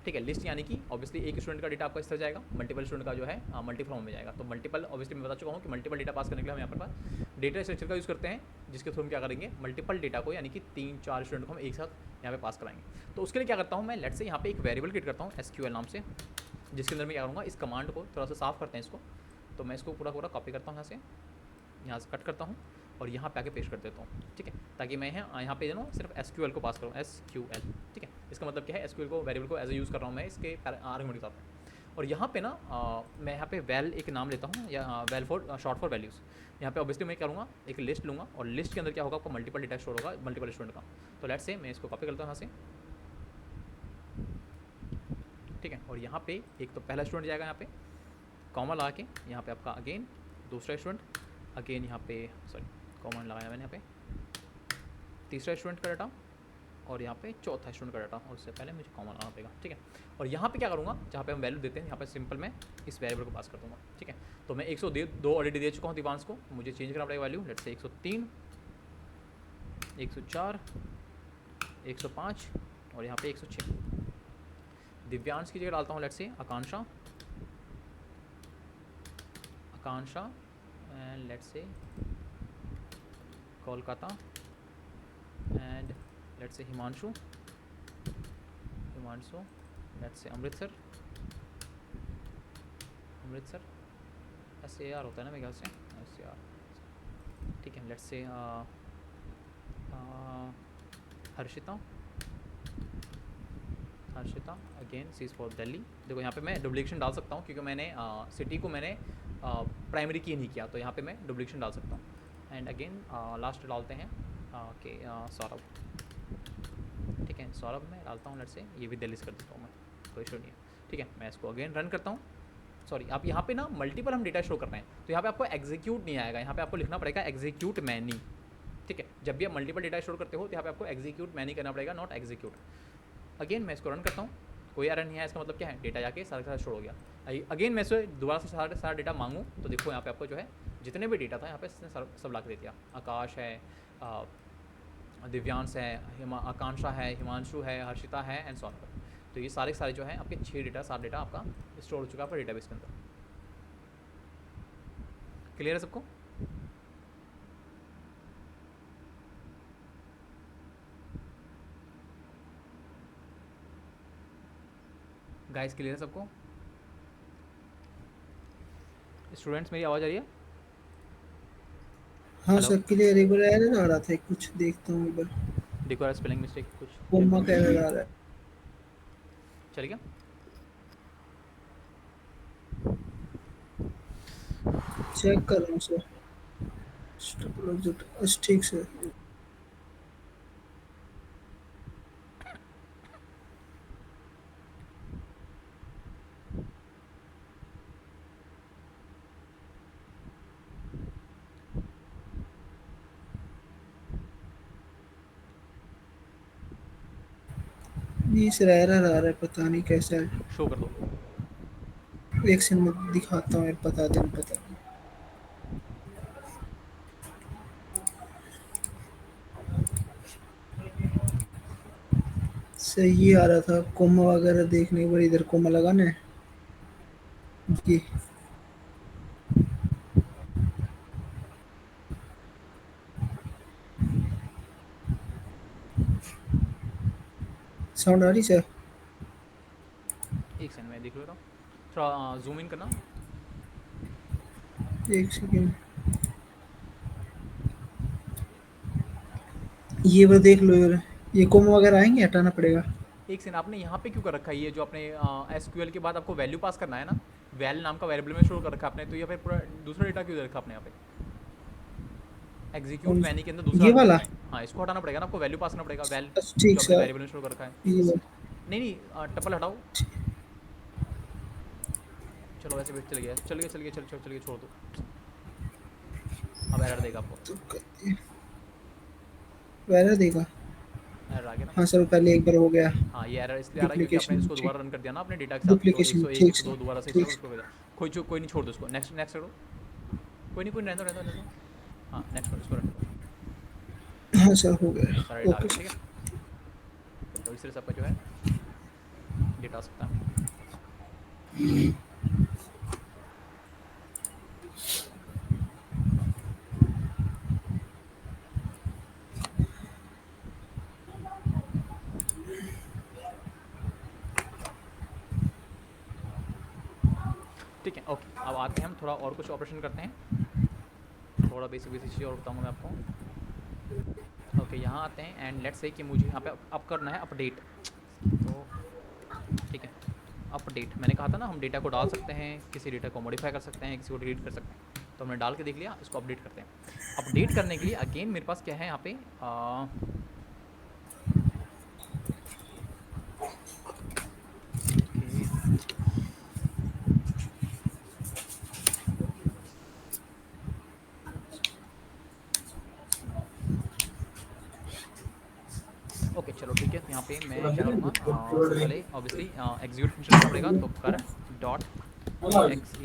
ठीक है, लिस्ट यानी कि ऑब्वियसली एक स्टूडेंट का डेटा आपका इस तरह जाएगा, मल्टीपल स्टूडेंट का जो है मल्टी फॉर्म में जाएगा। तो मल्टीपल ऑब्वियसली मैं बता चुका हूँ कि मल्टीपल डेटा पास करने के लिए हम यहाँ पर डेटा स्ट्रक्चर का यूज़ करते हैं, जिसके थ्रू हम क्या करेंगे, मल्टीपल डेटा को यानी कि 3-4 स्टूडेंट को हम एक साथ यहाँ पे पास कराएंगे। तो उसके लिए क्या करता हूँ मैं, लेट्स से यहाँ पे एक वेरिएबल क्रिएट करता हूँ SQL नाम से, जिसके अंदर मैं क्या करूँगा, इस कमांड को थोड़ा सा साफ करते हैं इसको। तो मैं इसको पूरा पूरा कॉपी करता हूँ, यहाँ से कट करता हूँ और यहाँ पे आके पेस्ट कर देता हूँ। ठीक है, ताकि मैं यहाँ पे जो सिर्फ SQL को पास करूँ, SQL। ठीक है, इसका मतलब क्या है, SQL को वेरिएबल को एज ए यूज़ कर रहा हूँ मैं इसके आर्गुमेंट के साथ में। और यहाँ पे ना मैं यहाँ पे वैल एक नाम लेता हूँ, या val for short for values. यहाँ पे ऑब्वियसली मैं करूँगा, एक लिस्ट लूँगा और लिस्ट के अंदर क्या होगा, आपको मल्टीपल डेटा स्टोर होगा मल्टीपल स्टूडेंट का। तो लेट्स से मैं इसको कॉपी करता हूँ यहाँ से। ठीक है, और यहाँ पे एक तो पहला स्टूडेंट जाएगा, यहाँ पे कॉमा लगा के यहाँ पे आपका अगेन दूसरा स्टूडेंट, अगेन यहाँ पे सॉरी कॉमा लगाया मैंने, यहाँ पे तीसरा स्टूडेंट का डाटा और यहाँ पे चौथा स्टूडेंट का डाटा, और उससे पहले मुझे कॉमा लगाना पड़ेगा। ठीक है, और यहाँ पे क्या करूँगा, जहाँ पे हम वैल्यू देते हैं यहाँ पे सिंपल मैं इस वेरिएबल को पास कर दूँगा। ठीक है, तो मैं 102 ऑलरेडी दे चुका हूँ दिवांश को, मुझे चेंज करना पड़ेगा वैल्यू। लेट्स से 103, 104, 105 और यहाँ पे 106। दिव्यांश की जगह डालता हूँ let's say Akanksha, and let's say Kolkata, and let's say Himanshu, let's say Amritsar, SAR होता है ना मेरे ख्याल से, SAR। ठीक है, let's say Harshita, again C for Delhi. देखो यहाँ पे मैं डुप्लीकेशन डाल सकता हूँ क्योंकि मैंने सिटी को मैंने प्राइमरी की नहीं किया, तो यहाँ पे मैं डुप्लीकेशन डाल सकता हूँ। एंड अगेन लास्ट डालते हैं कि सौरभ। ठीक है, सौरभ में डालता हूँ, लेट्स से ये भी दिल्ली से कर देता हूँ मैं, कोई इशू नहीं है। ठीक है, मैं इसको अगेन रन करता हूँ। सॉरी, आप यहाँ पे ना मल्टीपल हम डेटा शो कर रहे हैं, तो यहाँ पे आपको एग्जीक्यूट नहीं आएगा, यहाँ पे आपको लिखना पड़ेगा एग्जीक्यूट मैनी। ठीक है, जब भी आप मल्टीपल डेटा स्टोर करते हो तो यहाँ पे आपको एग्जीक्यूट मैनी करना पड़ेगा, नॉट एग्जीक्यूट। अगेन मैं इसको रन करता हूँ, कोई एरर नहीं है, इसका मतलब क्या है, डेटा जाके सारा का सारा स्टोर हो गया। अगेन मैं इसे दोबारा से सारा डेटा मांगूँ तो देखो यहाँ पे आपको जो है जितने भी डेटा था यहाँ पे इसने सब ला के दे दिया। आकाश है, दिव्यांश है, आकांक्षा है, हिमांशु है, हर्षिता है एंड सौरभ। तो ये सारे जो है आपके 7 डेटा आपका स्टोर हो चुका है आपका डेटाबेस के अंदर। क्लियर है सबको? गाइस क्लियर है सबको? स्टूडेंट्स मेरी आवाज़ आ रही है? हाँ हेलो, सर क्लियर। एक बार एरर आ रहा था, कुछ देखता हूँ एक बार। देखो यार स्पेलिंग मिस्टेक कुछ कोमा का एरर आ रहा है, चल गया। चेक कर रहा हूँ सर। ठीक सर। जी सर एरर आ रहा है, पता नहीं कैसा है। शो कर दो। एक सेकंड में दिखाता हूँ यार, पता नहीं। सही आ रहा था, कोमा वगैरह देखने के बाद इधर कोमा लगाना है जी। साउंड आ रही सर? एक सेकंड में देख लो, थोड़ा जूम इन करना। एक सेकंड, ये बार देख लो यार, ये कोमा वगैरह आएंगे, हटाना पड़ेगा। एक सेकंड, आपने यहाँ पे क्यों कर रखा है ये जो आपने SQL के बाद आपको वैल्यू पास करना है ना, वैल नाम का वेरिएबल में स्टोर कर रखा है आपने, तो ये फिर पूरा दूसरा डेटा क्यों दे रखा आपने यहाँ पे? एग्जीक्यूट कौन मैनी के अंदर सा? दूसरा ये वाला? आर्गुमेंट, हाँ इसको हटाना पड़ेगा ना, आपको वैल्यू पास करना पड़ेगा, वैल जो ठीक आपने सर, वेरिएबल में स्टोर कर रखा है। ये वाला। नहीं नहीं टपल हटाओ। चलो वैसे भी चल गया, छोड़ दो। अब एरर देगा आपको, तो एरर देगा। एरर आ गया ना? हाँ सर, वो पहले एक बार हो गया। हाँ, ये एरर इसलिए आ रहा है क्योंकि आपने डुप्लीकेशन, इसको ठीक। दोबारा रन कर दिया ना अपने डेटा के साथ, तो डुप्लीकेशन, ठीक 101 सर, 2 दोबारा से ठीक इंस्टॉल उसको सर। भेजा। कोई नहीं छोड़ दो उसको, नेक्स्ट नेक्स्ट करो। कोई नहीं, रहने दो रहने दो रहने दो। हाँ, नेक्स्ट करो, इसको रन करो। हाँ सर, हो तो सारा डेटा गया। आ ओके गया, ठीक सर। है। तो इस तरह से आपका जो है डेटा आ सकता है। ठीक है, ओके, अब आते हैं हम थोड़ा और कुछ ऑपरेशन करते हैं। थोड़ा बेसिक बेसिक चीज़ और बताऊँगा मैं आपको। ओके, यहाँ आते हैं एंड लेट्स से कि मुझे यहाँ पे अब करना है अपडेट। तो ठीक है, अपडेट मैंने कहा था ना, हम डेटा को डाल सकते हैं, किसी डेटा को मॉडिफाई कर सकते हैं, किसी को डिलीट कर सकते हैं। तो हमने डाल के देख लिया, इसको अपडेट करते हैं। अपडेट करने के लिए अगेन मेरे पास क्या है यहाँ पे, ओके, ओके चलो ठीक है। तो यहाँ पे मैं क्या करूँगा, सबसे पहले ऑब्वियसली एग्जीक्यूट फंक्शन करना पड़ेगा। तो कर डॉट एक्स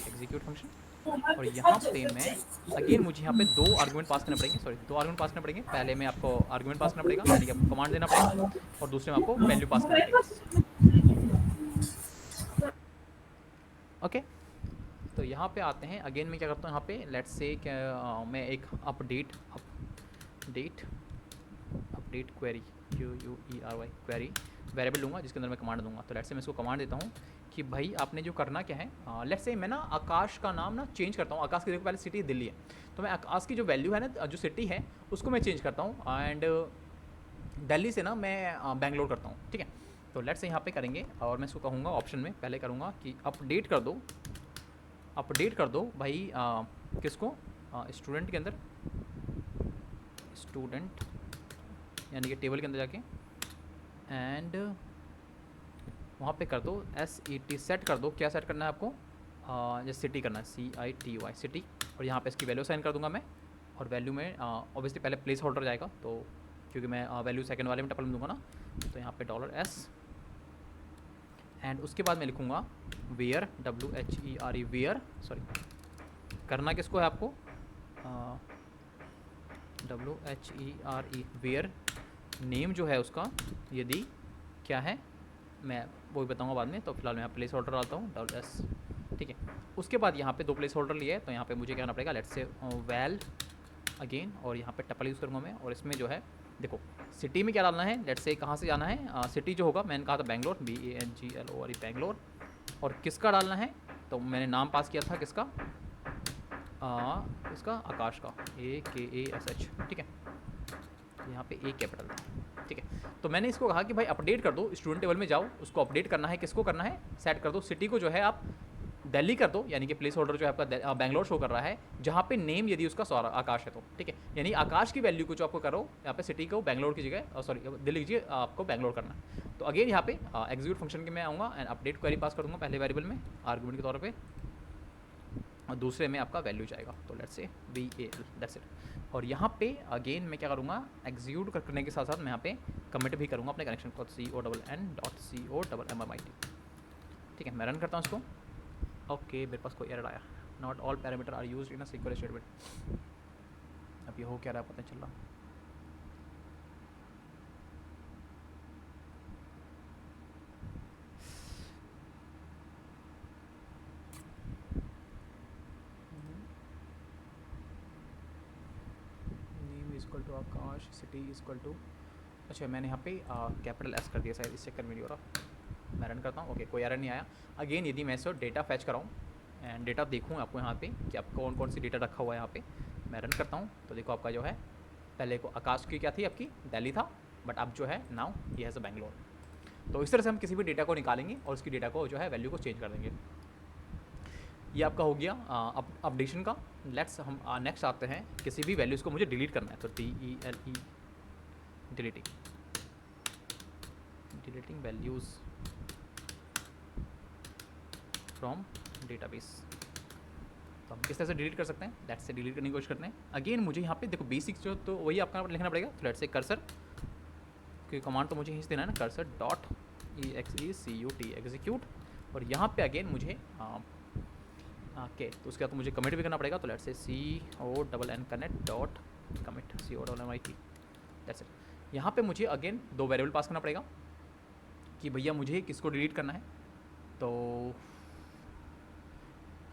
एग्जीक्यूट फंक्शन। और यहाँ पे मैं अगेन मुझे यहाँ पे दो आर्गुमेंट पास करने पड़ेंगे, सॉरी दो आर्गुमेंट पास करने पड़ेंगे। पहले में आपको आर्गुमेंट पास करना पड़ेगा, यानी कि आपको कमांड देना पड़ेगा, और दूसरे में आपको वैल्यू पास करनी पड़ेगी। ओके, तो यहाँ पे आते हैं। अगेन मैं क्या करता हूँ यहाँ पे, लेट्स से मैं एक update query QUERY query variable लूँगा, जिसके अंदर मैं कमांड दूंगा। तो लेट्स से मैं इसको कमांड देता हूँ कि भाई आपने जो करना क्या है, लेट्स से मैं ना आकाश का नाम ना चेंज करता हूँ। आकाश की देखो पहले सिटी दिल्ली है, तो मैं आकाश की जो वैल्यू है ना, जो सिटी है उसको मैं चेंज करता हूँ, एंड दिल्ली से ना मैं बेंगलोर करता हूँ, ठीक है। तो लेट्स से यहाँ पे करेंगे, और मैं इसको कहूँगा ऑप्शन में पहले करूँगा कि अपडेट कर दो भाई, किसको, स्टूडेंट के अंदर, स्टूडेंट यानी कि टेबल के अंदर जाके, एंड वहाँ पे कर दो SET सेट कर दो। क्या सेट करना है आपको, जैसे सिटी करना है, CITY सिटी, और यहाँ पे इसकी वैल्यू साइन कर दूंगा मैं। और वैल्यू में ऑब्वियसली पहले प्लेस होल्डर जाएगा, तो क्योंकि मैं वैल्यू सेकंड वाले में टपल में दूंगा ना, तो यहाँ पे $S, एंड उसके बाद मैं लिखूँगा वेयर, WHERE वेयर, सॉरी करना किसको है आपको, WHERE वेयर नेम जो है उसका, यदि क्या है मैं वो भी बताऊंगा बाद में। तो फिलहाल मैं यहाँ प्लेस होल्डर डालता हूँ $S, ठीक है। उसके बाद यहाँ पे दो प्लेस होल्डर लिए है, तो यहाँ पे मुझे क्या करना पड़ेगा, लेट्स से वैल अगेन, और यहाँ पे टपल यूज़ करूँगा मैं। और इसमें जो है देखो, सिटी में क्या डालना है, लेट्स से कहाँ से जाना है, सिटी जो होगा, मैंने कहा था बेंगलोर, BANGLORE बेंगलोर। और किसका डालना है, तो मैंने नाम पास किया था किसका, इसका आकाश का, AKASH, ठीक है। यहाँ पे A कैपिटल था, ठीक है। तो मैंने इसको कहा कि भाई अपडेट कर दो, स्टूडेंट टेबल में जाओ, उसको अपडेट करना है, किसको करना है, सेट कर दो। सिटी को जो है आप दिल्ली कर दो, यानी कि प्लेस होल्डर जो है आपका बेंगलोर शो कर रहा है, जहाँ पे नेम यदि उसका आकाश है तो, ठीक है। यानी आकाश की वैल्यू को जो आपको करो, यहाँ पे सिटी को बेंगलोर की जगह, सॉरी दिल्ली की जगह आपको बेंगलोर करना है। तो अगेन यहाँ पे एग्जीक्यूट फंक्शन के मैं आऊँगा एंड अपडेट क्वेरी पास कर दूँगा पहले वेरिएबल में आर्गुमेंट के तौर पर, और दूसरे में आपका वैल्यू जाएगा। तो let's say VAL, that's it. और यहाँ पे अगेन मैं क्या करूँगा, एग्जीक्यूट करने के साथ साथ मैं यहाँ पे कमिट भी करूँगा अपने कनेक्शन को, CONN.COMMIT, ठीक है। मैं रन करता हूँ इसको। ओके, मेरे पास कोई एरर आया, not all parameter are used in a SQL statement. अब ये हो क्या रहा है पता नहीं चल रहा। Name equal to Akash, city equal to, अच्छा मैंने यहाँ पे कैपिटल S कर दिया शायद, इस चक्कर में नहीं हो रहा। मैं रन करता हूँ, ओके कोई एरर नहीं आया। अगेन यदि मैं इसको डेटा फैच कराऊँ एंड डेटा देखूँ आपको यहाँ पे कि आपको कौन कौन सी डेटा रखा हुआ है यहाँ पे, मैं रन करता हूँ। तो देखो आपका जो है, पहले को आकाश की क्या थी आपकी, दिल्ली था, बट अब जो है नाउ ये हैज़ अ बेंगलोर। तो इस तरह से हम किसी भी डेटा को निकालेंगे और उसकी डेटा को जो है वैल्यू को चेंज कर देंगे। ये आपका हो गया अपडेशन का। लेट्स हम नेक्स्ट आते हैं, किसी भी वैल्यूज़ को मुझे डिलीट करना है, तो DELE deleting values from database. तो हम किस तरह से डिलीट कर सकते हैं, लेट्स से डिलीट करने की कोशिश करते हैं। अगेन मुझे यहाँ पे देखो बेसिक्स जो, तो वही आपका लिखना पड़ेगा। तो लेट्स से कर्सर क्योंकि कमांड तो मुझे यहीं से देना है ना, कर्सर डॉट EXECUT एग्जीक्यूट, और यहाँ पे अगेन मुझे ओके तो उसके बाद तो मुझे कमिट भी करना पड़ेगा, तो let's say CONN connect dot commit COMIT, that's it. यहाँ पे मुझे अगेन 2 वेरिएबल पास करना पड़ेगा कि भैया मुझे किसको डिलीट करना है। तो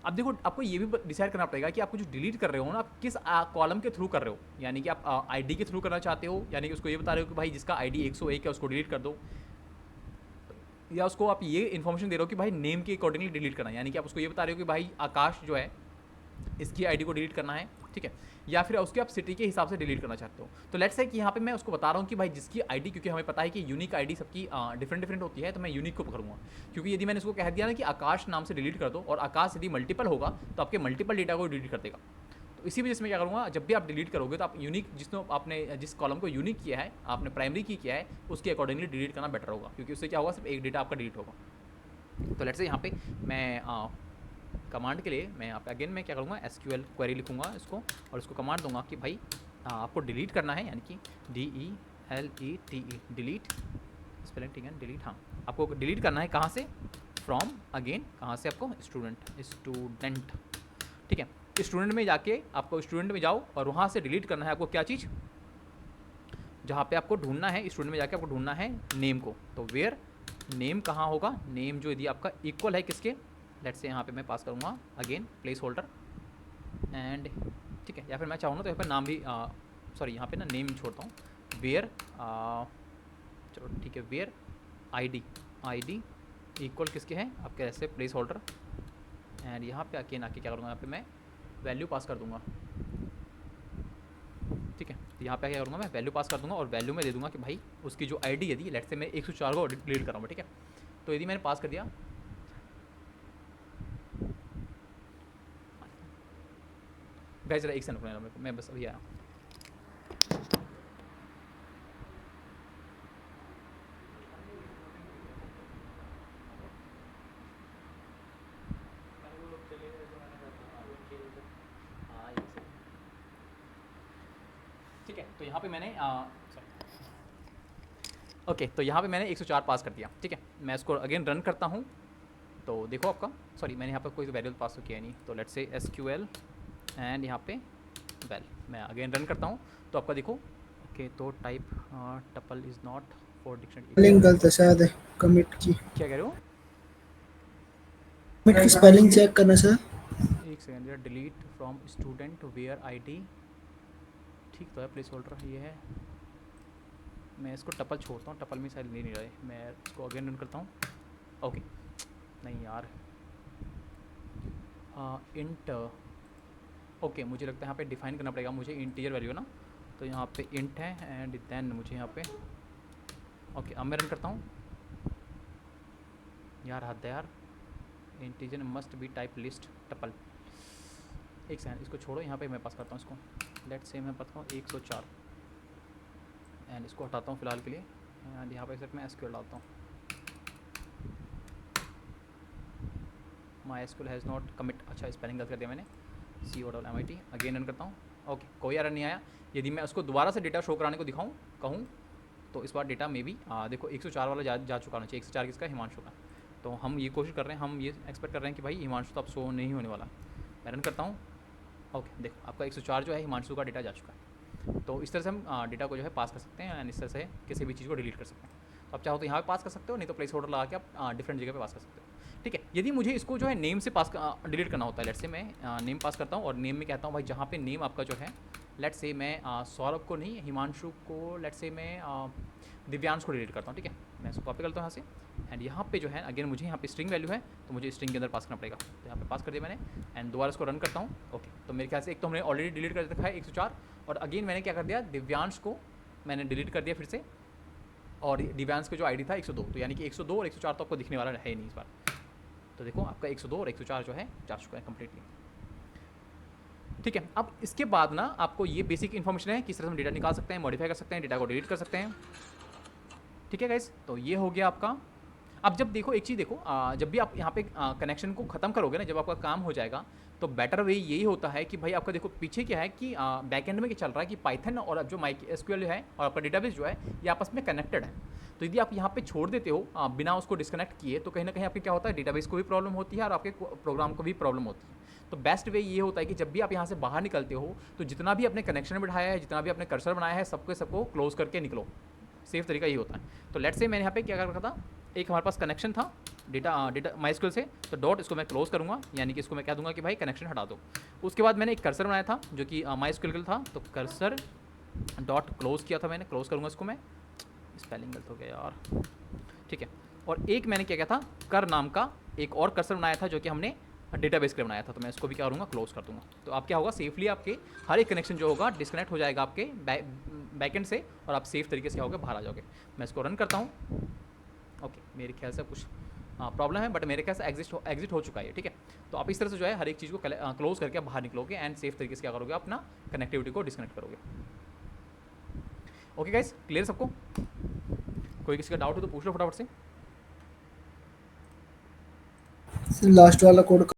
अब देखो आपको ये भी डिसाइड करना पड़ेगा कि आपको जो डिलीट कर रहे हो ना, आप किस कॉलम के थ्रू कर रहे हो, यानी कि आप आईडी के थ्रू करना चाहते हो, यानी कि उसको ये बता रहे हो कि भाई जिसका आईडी 101 है उसको डिलीट कर दो, या उसको आप ये इन्फॉर्मेशन दे रहे हो कि भाई नेम के अकॉर्डिंगली डिलीट करना है, यानी कि आप उसको ये बता रहे हो कि भाई आकाश जो है इसकी आईडी को डिलीट करना है, ठीक है, या फिर उसके आप सिटी के हिसाब से डिलीट करना चाहते हो। तो लेट्स से कि यहाँ पे मैं उसको बता रहा हूँ कि भाई जिसकी आईडी, क्योंकि हमें पता है कि यूनिक आईडी सबकी डिफरेंट होती है, तो मैं यूनिक को पकड़ूंगा, क्योंकि यदि मैंने उसको कह दिया ना कि आकाश नाम से डिलीट कर दो, और आकाश यदि मल्टीपल होगा तो आपके मल्टीपल डेटा को डिलीट कर देगा। तो इसी वजह से मैं क्या करूँगा, जब भी आप डिलीट करोगे तो आप यूनिक जिसने आपने जिस कॉलम को यूनिक किया है, आपने प्राइमरी की किया है, उसके अकॉर्डिंगली डिलीट करना बेटर होगा, क्योंकि उससे क्या होगा, सिर्फ एक डेटा आपका डिलीट होगा। तो लेट्स से यहाँ पे मैं कमांड के लिए मैं यहाँ पे अगेन मैं क्या करूँगा, SQL क्वेरी लिखूँगा इसको, और इसको कमांड दूंगा कि भाई आपको डिलीट करना है, यानी कि DELETE डिलीट, स्पेलिंग ठीक है, डिलीट, हाँ आपको डिलीट करना है कहाँ से, फ्रॉम, अगेन कहाँ से आपको, स्टूडेंट, ठीक है, स्टूडेंट में जाके आपको स्टूडेंट में जाओ और वहाँ से डिलीट करना है आपको क्या चीज़, जहाँ पे आपको ढूंढना है, स्टूडेंट में जाके आपको ढूंढना है नेम को। तो वेयर नेम कहाँ होगा, नेम जो यदि आपका इक्वल है किसके, लेट्स से यहाँ पे मैं पास करूँगा अगेन प्लेस होल्डर एंड, ठीक है, या फिर मैं चाहूँ ना तो यहाँ पर नाम भी सॉरी यहाँ पे ना नेम छोड़ता हूँ, वेयर चलो ठीक है, वेयर आईडी इक्वल किसके हैं आपके, ऐसे प्लेस होल्डर, एंड यहाँ पे आके क्या करूँगा, यहाँ पे मैं वैल्यू पास कर दूँगा, ठीक है, तो यहाँ पे क्या करूँगा, मैं वैल्यू पास कर दूँगा, और वैल्यू में दे दूँगा कि भाई उसकी जो आईडी यदि लेट्स से मैं 104 को डिलीट कर रहा हूँ, ठीक है, तो यदि मैंने पास कर दिया, गाइस जरा एक सेकंड रुकना मेरे को, मैं बस अभी आया। ठीक है, तो यहाँ पे मैंने ओके तो यहाँ पे मैंने 104 पास कर दिया, ठीक है, मैं इसको अगेन रन करता हूँ, तो देखो आपका, सॉरी मैंने यहाँ पर कोई वेरिएबल पास तो किया नहीं, तो लेट्स से SQL एंड यहाँ पे वेल, मैं अगेन रन करता हूँ, तो आपका देखो ओके, तो type tuple is not for dictionary, spelling गलत है शायद, कमिट की, क्या कह रहे हो, कमिट की स्पेलिंग चेक करना सर, एक second, delete from student where ID, ठीक तो है, प्लेस होल्डर ये है, मैं इसको टपल छोड़ता हूँ, टपल में शायद ले नहीं रहे, मैं इसको अगेन रन करता हूँ, ओके नहीं यार, इंट ओके मुझे लगता है यहाँ पे डिफाइन करना पड़ेगा मुझे इंटीजर वैल्यू ना, तो यहाँ पे इंट है एंड देन मुझे यहाँ पे ओके, अब मैं रन करता हूँ, यार हद है यार, integer must be type list tuple, एक सेकंड इसको छोड़ो, यहाँ पे मैं पास करता हूँ इसको, लेट्स से मैं पास करता हूँ 104 एंड इसको हटाता हूँ फिलहाल के लिए, एंड यहाँ पे सिर्फ मैं SQL डालता हूँ, माई SQL हैज़ नॉट कमिट, अच्छा स्पेलिंग गलत कर दिया मैंने, COMIT, अगेन रन करता हूँ, ओके कोई एरर नहीं आया। यदि मैं उसको दोबारा से डेटा शो कराने को दिखाऊँ कहूँ तो इस बार डेटा में भी देखो 104 वाला जा चुका होना चाहिए, 104 किसका, हिमांशु का, तो हम ये कोशिश कर रहे हैं, हम ये एक्सपेक्ट कर रहे हैं कि भाई हिमांशु तो अब शो नहीं होने वाला, मैं रन करता हूँ, ओके देखो आपका 104 जो है हिमांशु का डेटा जा चुका है। तो इस तरह से हम डेटा को जो है पास कर सकते हैं, एंड इस तरह से किसी भी चीज़ को डिलीट कर सकते हैं। तो आप चाहो तो यहाँ पे पास कर सकते हो, नहीं तो प्लेस होल्डर लगा के आप डिफरेंट जगह पे पास कर सकते हो, ठीक है। यदि मुझे इसको जो है नेम से पास डिलीट करना होता है, लेट्स से मैं नेम पास करता हूँ और नेम में कहता हूँ भाई जहाँ पे नेम आपका जो है, लेट्स से मैं सौरभ को नहीं, हिमांशु को, लेट्स से मैं दिव्यांश को डिलीट करता हूँ, ठीक है, मैं इसको कॉपी करता हूँ यहाँ से, एंड यहाँ पे जो है अगेन मुझे यहाँ पे स्ट्रिंग वैल्यू है, तो मुझे स्ट्रिंग के अंदर पास करना पड़ेगा, तो यहाँ पे पास कर दिया मैंने, एंड दोबारा इसको रन करता हूँ, ओके। तो मेरे ख्याल से एक तो हमने ऑलरेडी डिलीट कर रखा है 104, और अगेन मैंने क्या कर दिया, दिव्यांश को मैंने डिलीट कर दिया फिर से, और दिव्यांश का जो आईडी था 102, तो यानी कि 102 और 104 तो आपको दिखने वाला है ही नहीं इस बार। तो देखो आपका 102 और 104 जो है जा चुका है कम्प्लीटली, ठीक है। अब इसके बाद ना आपको ये बेसिक इन्फॉर्मेशन है किस तरह हम डेटा निकाल सकते हैं, मॉडिफाई कर सकते हैं, डेटा को डिलीट कर सकते हैं, ठीक है गाइस। तो ये हो गया आपका। अब जब देखो एक चीज़ देखो, जब भी आप यहाँ पे कनेक्शन को ख़त्म करोगे ना, जब आपका काम हो जाएगा, तो बेटर वे यही होता है कि भाई आपका देखो पीछे क्या है कि बैक एंड में क्या चल रहा है कि पाइथन और अब जो माइक एसक्यूएल है और आपका डेटाबेस जो है ये आपस में कनेक्टेड है। तो यदि आप यहाँ पे छोड़ देते हो बिना उसको डिस्कनेक्ट किए, तो कहीं ना कहीं आपके क्या होता है, डेटाबेस को भी प्रॉब्लम होती है और आपके प्रोग्राम को भी प्रॉब्लम होती है। तो बेस्ट वे ये होता है कि जब भी आप यहाँ से बाहर निकलते हो, तो जितना भी अपने कनेक्शन बिठाया है, जितना भी अपने कर्सर बनाया है, सबको क्लोज करके निकलो। सेफ तरीका ये होता है। तो लेट्स से मैंने यहाँ पे क्या कर रखा था, एक हमारे पास कनेक्शन था डेटा माइस्क्यूएल से, तो डॉट इसको मैं क्लोज करूँगा, यानी कि इसको मैं कह दूंगा कि भाई कनेक्शन हटा दो। उसके बाद मैंने एक कर्सर बनाया था जो कि माइस्क्यूएल था, तो कर्सर डॉट क्लोज किया था मैंने, क्लोज करूँगा इसको मैं, स्पेलिंग गलत हो गया यार, ठीक है। और एक मैंने क्या किया था, कर नाम का एक और कर्सर बनाया था जो कि हमने डेटाबेस के लिए बनाया था, तो मैं इसको भी क्या करूँगा, क्लोज कर दूँगा। तो आप क्या होगा, सेफली आपके हर एक कनेक्शन जो होगा डिस्कनेक्ट हो जाएगा आपके बैकएंड से, और आप सेफ तरीके से क्या होगा, बाहर आ जाओगे। मैं इसको रन करता हूँ। ओके, मेरे ख्याल से कुछ प्रॉब्लम है, बट मेरे ख्याल से एग्जिट हो चुका है, ठीक है। तो आप इस तरह से जो है हर एक चीज़ को क्लोज करके आप बाहर निकलोगे एंड सेफ तरीके से क्या करोगे, अपना कनेक्टिविटी को डिस्कनेक्ट करोगे। ओके गाइस, क्लियर सबको? कोई किसी का डाउट हो तो पूछ लो फटाफट से। लास्ट वाला कोड